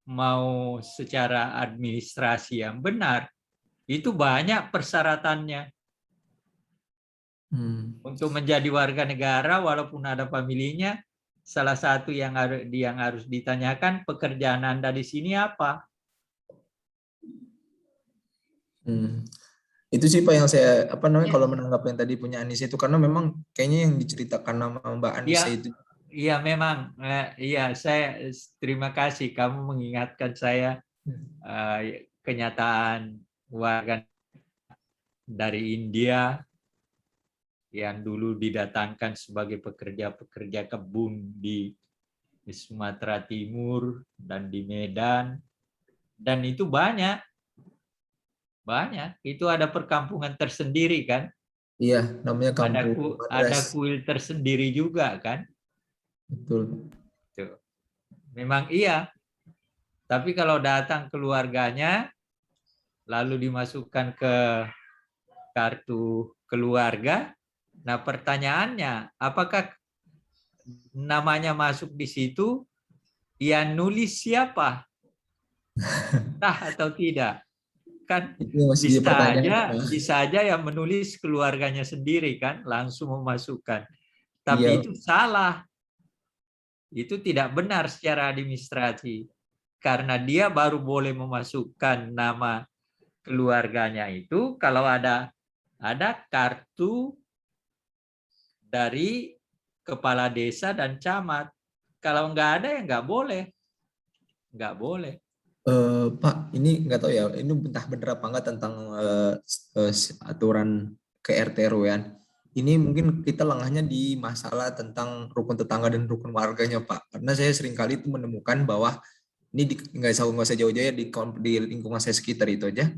mau secara administrasi yang benar, itu banyak persyaratannya. Untuk menjadi warga negara walaupun ada familinya, salah satu yang harus ditanyakan pekerjaan Anda di sini apa? Itu sih Pak yang saya kalau menanggapi yang tadi punya Anissa itu, karena memang kayaknya yang diceritakan nama Mbak Anissa itu. Iya memang, saya terima kasih kamu mengingatkan saya kenyataan warga dari India yang dulu didatangkan sebagai pekerja-pekerja kebun di Sumatera Timur dan di Medan, dan itu banyak, itu ada perkampungan tersendiri kan? Iya, namanya kampung. Ada kuil tersendiri juga kan? Betul. Memang iya. Tapi kalau datang keluarganya, lalu dimasukkan ke kartu keluarga, nah pertanyaannya, apakah namanya masuk di situ, yang nulis siapa? Sah atau tidak? Kan bisa aja yang menulis keluarganya sendiri kan, langsung memasukkan. Tapi itu salah. Itu tidak benar secara administrasi. Karena dia baru boleh memasukkan nama keluarganya itu kalau ada kartu dari kepala desa dan camat. Kalau nggak ada ya nggak boleh. Nggak boleh. Pak, ini nggak tahu ya, ini entah benar apa enggak tentang aturan ke RT RW-an. Ini mungkin kita lengahnya di masalah tentang rukun tetangga dan rukun warganya, Pak. Karena saya sering kali itu menemukan bahwa ini nggak usah jauh-jauh ya, di lingkungan saya sekitar itu aja.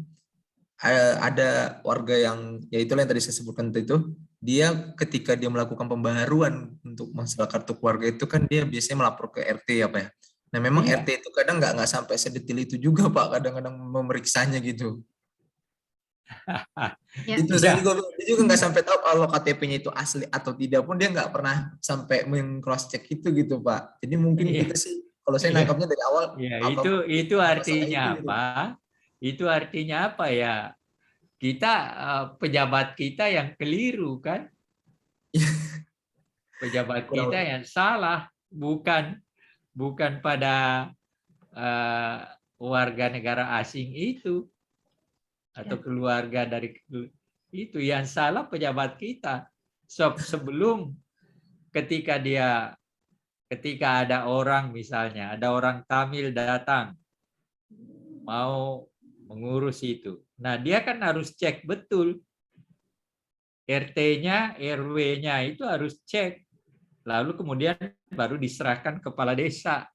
Ada warga yang, ya itulah yang tadi saya sebutkan itu, dia ketika dia melakukan pembaharuan untuk masalah kartu keluarga itu kan dia biasanya melapor ke RT apa ya. Nah memang RT itu kadang nggak sampai sedetil itu juga Pak, kadang-kadang memeriksanya gitu. Itu saya juga nggak sampai tahu kalau KTP-nya itu asli atau tidak pun, dia nggak pernah sampai meng-cross check itu gitu Pak. Jadi mungkin kita sih, kalau saya nangkapnya dari awal. Itu artinya apa? Itu artinya apa ya? Kita pejabat kita yang keliru kan? Pejabat kita yang salah, bukan pada warga negara asing itu atau keluarga dari itu. Yang salah pejabat kita. Sebelum ketika ada orang, misalnya ada orang Tamil datang mau mengurus itu, nah dia kan harus cek betul RT-nya, RW-nya itu harus cek. Lalu kemudian baru diserahkan kepala desa.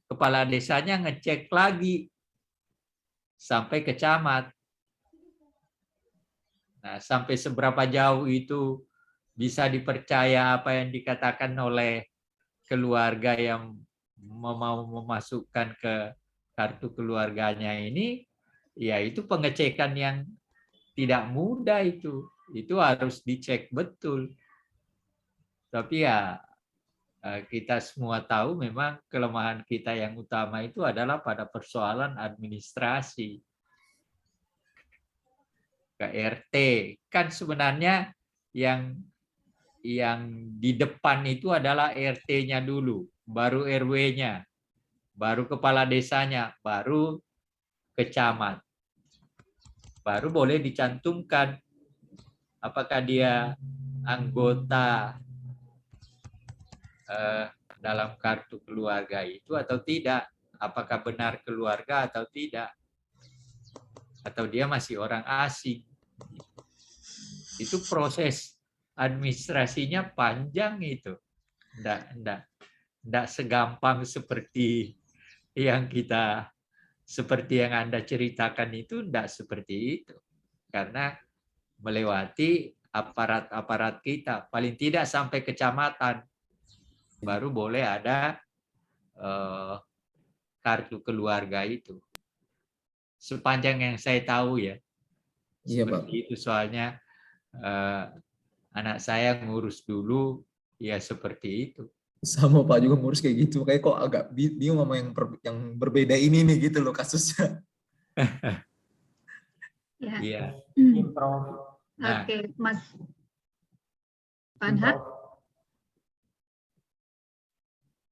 Kepala desanya ngecek lagi sampai ke camat. Nah, sampai seberapa jauh itu bisa dipercaya apa yang dikatakan oleh keluarga yang mau memasukkan ke kartu keluarganya ini, ya itu pengecekan yang tidak mudah itu. Itu harus dicek betul. Tapi ya kita semua tahu memang kelemahan kita yang utama itu adalah pada persoalan administrasi. Ke RT kan sebenarnya yang di depan itu adalah RT-nya dulu, baru RW-nya, baru kepala desanya, baru ke camat. Baru boleh dicantumkan apakah dia anggota dalam kartu keluarga itu atau tidak, apakah benar keluarga atau tidak, atau dia masih orang asing. Itu proses administrasinya panjang itu, enggak segampang seperti yang Anda ceritakan itu, enggak seperti itu, karena melewati aparat-aparat kita, paling tidak sampai kecamatan baru boleh ada kartu keluarga itu. Sepanjang yang saya tahu ya, seperti itu. Soalnya anak saya ngurus dulu ya seperti itu. Sama Pak juga ngurus kayak gitu, kayak kok agak bingung sama yang berbeda ini nih gitu loh kasusnya. Ya. Iya. Nah. Oke, Mas Panhat.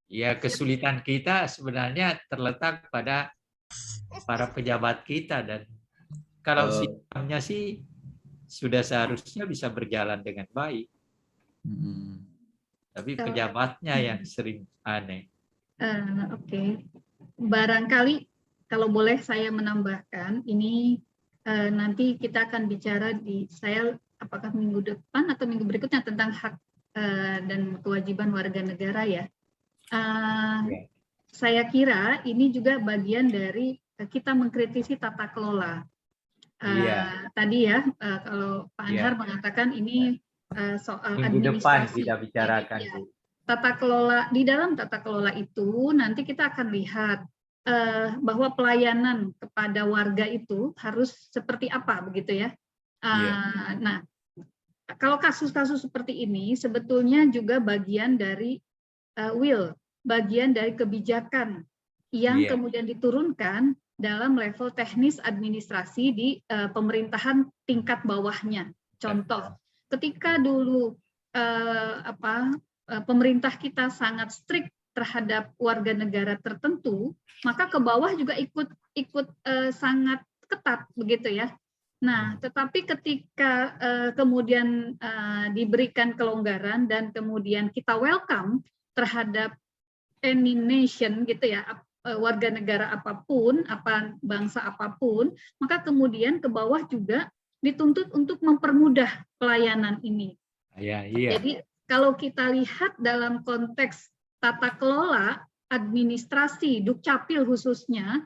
Ya, kesulitan kita sebenarnya terletak pada para pejabat kita, dan kalau sistemnya sih sudah seharusnya bisa berjalan dengan baik. Tapi pejabatnya yang sering aneh. Oke. Barangkali kalau boleh saya menambahkan, ini nanti kita akan bicara apakah minggu depan atau minggu berikutnya tentang hak dan kewajiban warga negara ya. Saya kira ini juga bagian dari kita mengkritisi tata kelola. Tadi ya, kalau Pak Anhar mengatakan ini soal minggu depan administrasi. kita bicarakan. Tata kelola, di dalam tata kelola itu nanti kita akan lihat bahwa pelayanan kepada warga itu harus seperti apa, begitu ya. Nah, kalau kasus-kasus seperti ini sebetulnya juga bagian dari bagian dari kebijakan yang kemudian diturunkan dalam level teknis administrasi di pemerintahan tingkat bawahnya. Contoh, ketika dulu pemerintah kita sangat strict terhadap warga negara tertentu, maka ke bawah juga ikut sangat ketat begitu ya. Nah, tetapi ketika kemudian diberikan kelonggaran dan kemudian kita welcome terhadap any nation gitu ya, warga negara apapun, bangsa apapun, maka kemudian ke bawah juga dituntut untuk mempermudah pelayanan ini. Jadi kalau kita lihat dalam konteks tata kelola administrasi Dukcapil khususnya,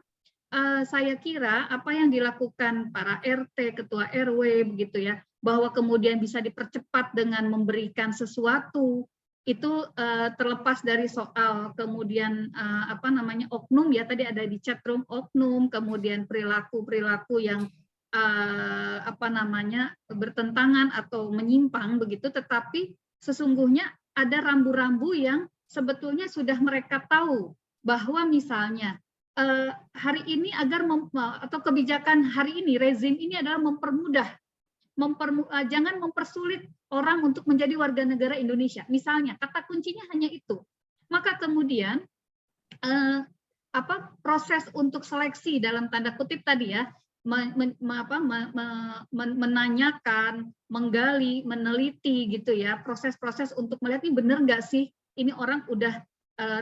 saya kira apa yang dilakukan para RT, ketua RW begitu ya, bahwa kemudian bisa dipercepat dengan memberikan sesuatu, itu terlepas dari soal kemudian oknum ya, tadi ada di chat room oknum, kemudian perilaku yang bertentangan atau menyimpang begitu, tetapi sesungguhnya ada rambu-rambu yang sebetulnya sudah mereka tahu bahwa misalnya hari ini atau kebijakan hari ini, rezim ini adalah mempermudah, jangan mempersulit orang untuk menjadi warga negara Indonesia. Misalnya, kata kuncinya hanya itu. Maka kemudian proses untuk seleksi dalam tanda kutip tadi ya, menanyakan, menggali, meneliti gitu ya, proses-proses untuk melihat ini benar nggak sih ini orang udah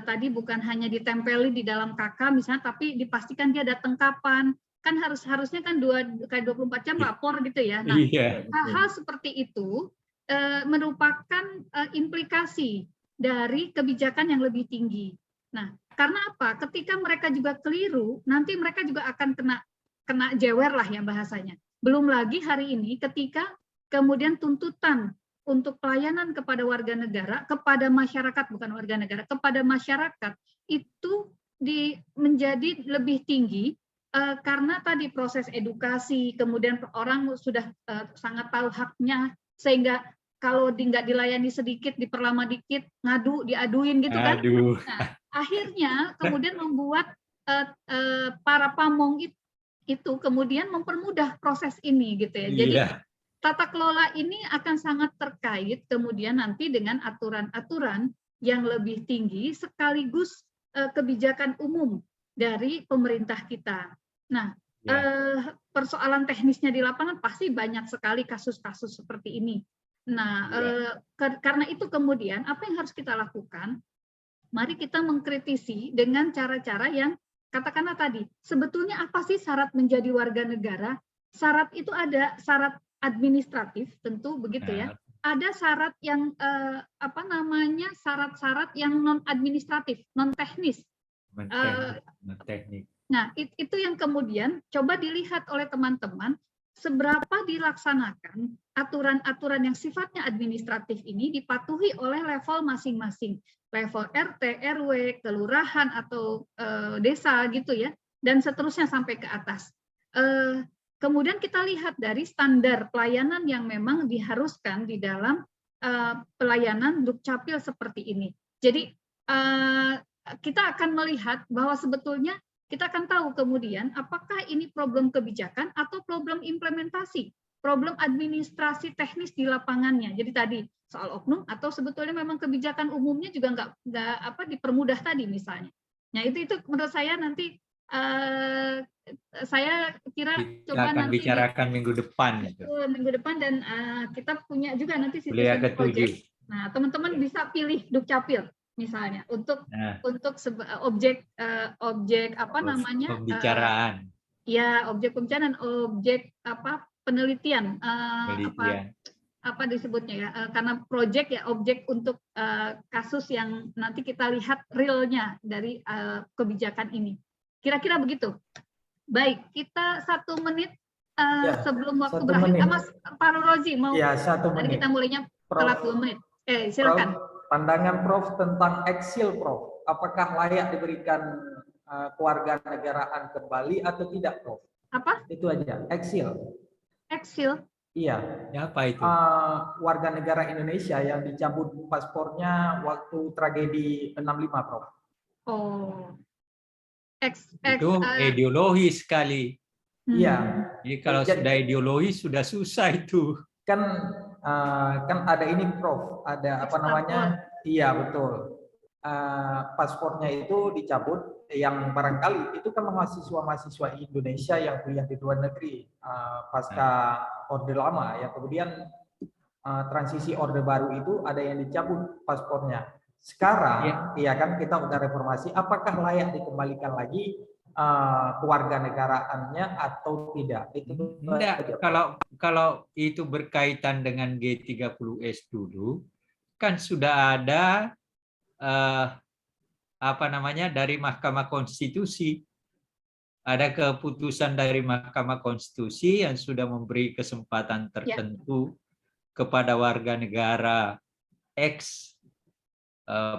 tadi bukan hanya ditempeli di dalam KK misalnya, tapi dipastikan dia datang kapan. Kan harusnya kan 24 jam lapor gitu ya. Nah, hal-hal seperti itu merupakan implikasi dari kebijakan yang lebih tinggi. Nah, karena apa? Ketika mereka juga keliru, nanti mereka juga akan kena jewer lah ya bahasanya. Belum lagi hari ini ketika kemudian tuntutan untuk pelayanan kepada warga negara, kepada masyarakat, bukan warga negara, kepada masyarakat itu menjadi lebih tinggi karena tadi proses edukasi, kemudian orang sudah sangat tahu haknya, sehingga kalau nggak dilayani sedikit, diperlama dikit, diaduin gitu kan. Nah, akhirnya kemudian membuat para pamong itu kemudian mempermudah proses ini gitu ya. Jadi tata kelola ini akan sangat terkait kemudian nanti dengan aturan-aturan yang lebih tinggi sekaligus kebijakan umum dari pemerintah kita. Nah, persoalan teknisnya di lapangan pasti banyak sekali kasus-kasus seperti ini. Nah, karena itu kemudian apa yang harus kita lakukan? Mari kita mengkritisi dengan cara-cara yang katakanlah tadi, sebetulnya apa sih syarat menjadi warga negara? Syarat itu ada syarat administratif, tentu begitu ya. Ada syarat yang syarat-syarat yang non administratif, non teknis. Nah, itu yang kemudian coba dilihat oleh teman-teman seberapa dilaksanakan aturan-aturan yang sifatnya administratif ini dipatuhi oleh level masing-masing, level RT, RW, kelurahan atau desa gitu ya, dan seterusnya sampai ke atas. Kemudian kita lihat dari standar pelayanan yang memang diharuskan di dalam pelayanan Dukcapil seperti ini. Jadi kita akan melihat bahwa sebetulnya kita akan tahu kemudian apakah ini problem kebijakan atau problem implementasi, problem administrasi teknis di lapangannya. Jadi tadi soal oknum atau sebetulnya memang kebijakan umumnya juga nggak dipermudah tadi misalnya. Nah itu menurut saya nanti saya kira kita coba akan nanti bicarakan minggu depan. Minggu depan dan kita punya juga nanti Kuliah citizen ke-7. project. Nah teman-teman bisa pilih Dukcapil misalnya untuk objek apa namanya pembicaraan. Objek pembicaraan, objek penelitian apa disebutnya ya, karena project ya objek untuk kasus yang nanti kita lihat realnya dari kebijakan ini. Kira-kira begitu. Baik, kita 1 menit sebelum waktu berakhir. Mas Pak Rozi mau tadi kita mulainya telat 2 menit. Silakan. Pandangan Prof tentang eksil, Prof. Apakah layak diberikan kewarganegaraan kembali atau tidak, Prof? Apa? Itu aja, eksil. Eksil? Iya. Apa itu? Warga negara Indonesia yang dicabut paspornya waktu tragedi 65, Prof. Oh. Itu ideologi sekali. Iya. Jadi kalau sudah ideologi sudah susah itu. Kan ada ini Prof, ada apa namanya? Iya betul. Paspornya itu dicabut, yang barangkali itu kan mahasiswa Indonesia yang kuliah di luar negeri pasca Orde Lama, yang kemudian transisi Orde Baru itu ada yang dicabut paspornya. Sekarang, ya kan kita udah reformasi, apakah layak dikembalikan lagi kewarganegaraannya atau tidak? Itu tidak. Kalau itu berkaitan dengan G30S dulu, kan sudah ada dari Mahkamah Konstitusi. Ada keputusan dari Mahkamah Konstitusi yang sudah memberi kesempatan tertentu kepada warga negara ex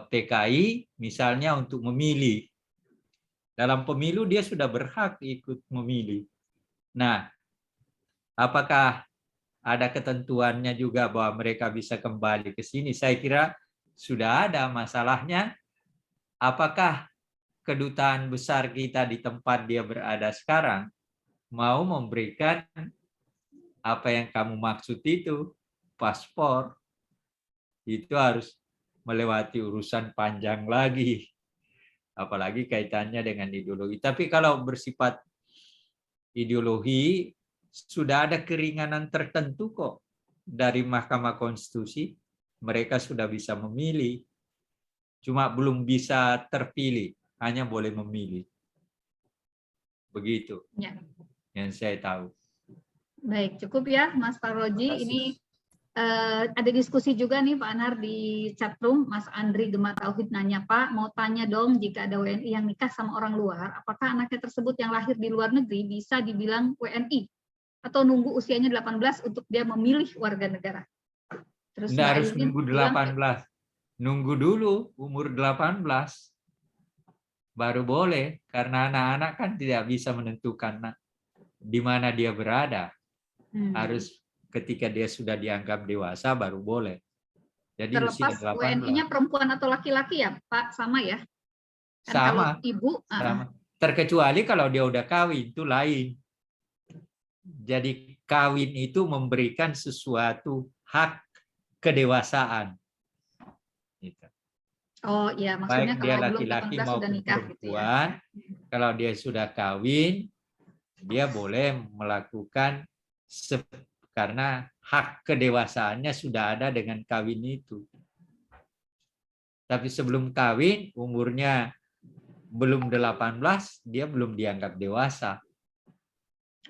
PKI, misalnya untuk memilih. Dalam pemilu dia sudah berhak ikut memilih. Nah, apakah ada ketentuannya juga bahwa mereka bisa kembali ke sini? Saya kira sudah ada. Masalahnya, apakah kedutaan besar kita di tempat dia berada sekarang mau memberikan apa yang kamu maksud itu, paspor? Itu harus melewati urusan panjang lagi. Apalagi kaitannya dengan ideologi. Tapi kalau bersifat ideologi, sudah ada keringanan tertentu kok dari Mahkamah Konstitusi. Mereka sudah bisa memilih. Cuma belum bisa terpilih, hanya boleh memilih. Begitu yang saya tahu. Baik, cukup ya Mas Paroji. Ini ada diskusi juga nih Pak Anhar di chatroom. Mas Andri Gemar Tauhid nanya, Pak, mau tanya dong, jika ada WNI yang nikah sama orang luar, apakah anaknya tersebut yang lahir di luar negeri bisa dibilang WNI? Atau nunggu usianya 18 untuk dia memilih warga negara? Terus Nggak Mbak harus Aileen nunggu bilang, 18. Nunggu dulu umur 18 baru boleh, karena anak-anak kan tidak bisa menentukan di mana dia berada. Harus ketika dia sudah dianggap dewasa baru boleh. Jadi usia terlepas 18. WNI-nya perempuan atau laki-laki ya Pak, sama ya? Kan Sama. kalau ibu, Sama. Terkecuali kalau dia udah kawin, itu lain. Jadi kawin itu memberikan sesuatu hak kedewasaan. Gitu. oh iya, maksudnya Baik dia kalau belum laki-laki 18 sudah maupun nikah gitu ya. perempuan, kalau dia sudah kawin, dia boleh melakukan karena hak kedewasaannya sudah ada dengan kawin itu. Tapi sebelum kawin, umurnya belum 18, dia belum dianggap dewasa.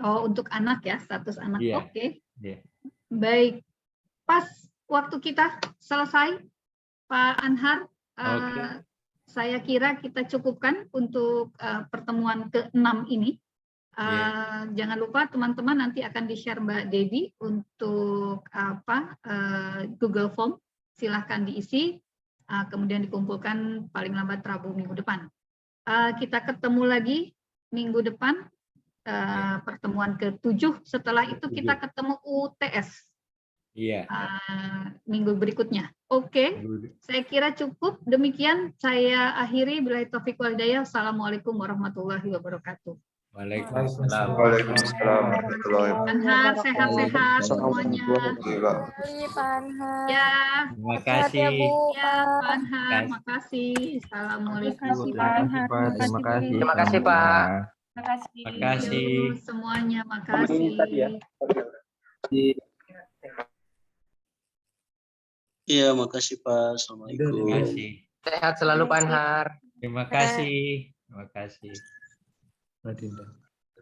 Oh, untuk anak ya, status anak. Iya. Oke. Iya. Baik. Pas waktu kita selesai, Pak Anhar, Oke. saya kira kita cukupkan untuk pertemuan ke-6 ini. Jangan lupa teman-teman nanti akan di-share Mbak Devi untuk Google Form. Silahkan diisi, kemudian dikumpulkan paling lambat Rabu minggu depan. Kita ketemu lagi minggu depan, pertemuan ke-7. Setelah itu kita ketemu UTS. Iya. Minggu berikutnya. Oke, saya kira cukup. Demikian saya akhiri. Billahi taufiq wal hidayah. Assalamualaikum warahmatullahi wabarakatuh. Waalaikumsalam. Waalaikumsalam warahmatullahi wabarakatuh. Anhar sehat-sehat semuanya. Ya. Terima kasih. Ya, Pak Anhar. Makasih. Assalamualaikum. Terima kasih. Terima kasih, Pak. Terima kasih. Semuanya, makasih. Iya, makasih Pak. Assalamualaikum. Terima kasih. Sehat selalu Pak Anhar. Terima kasih. Terima kasih. Madinda.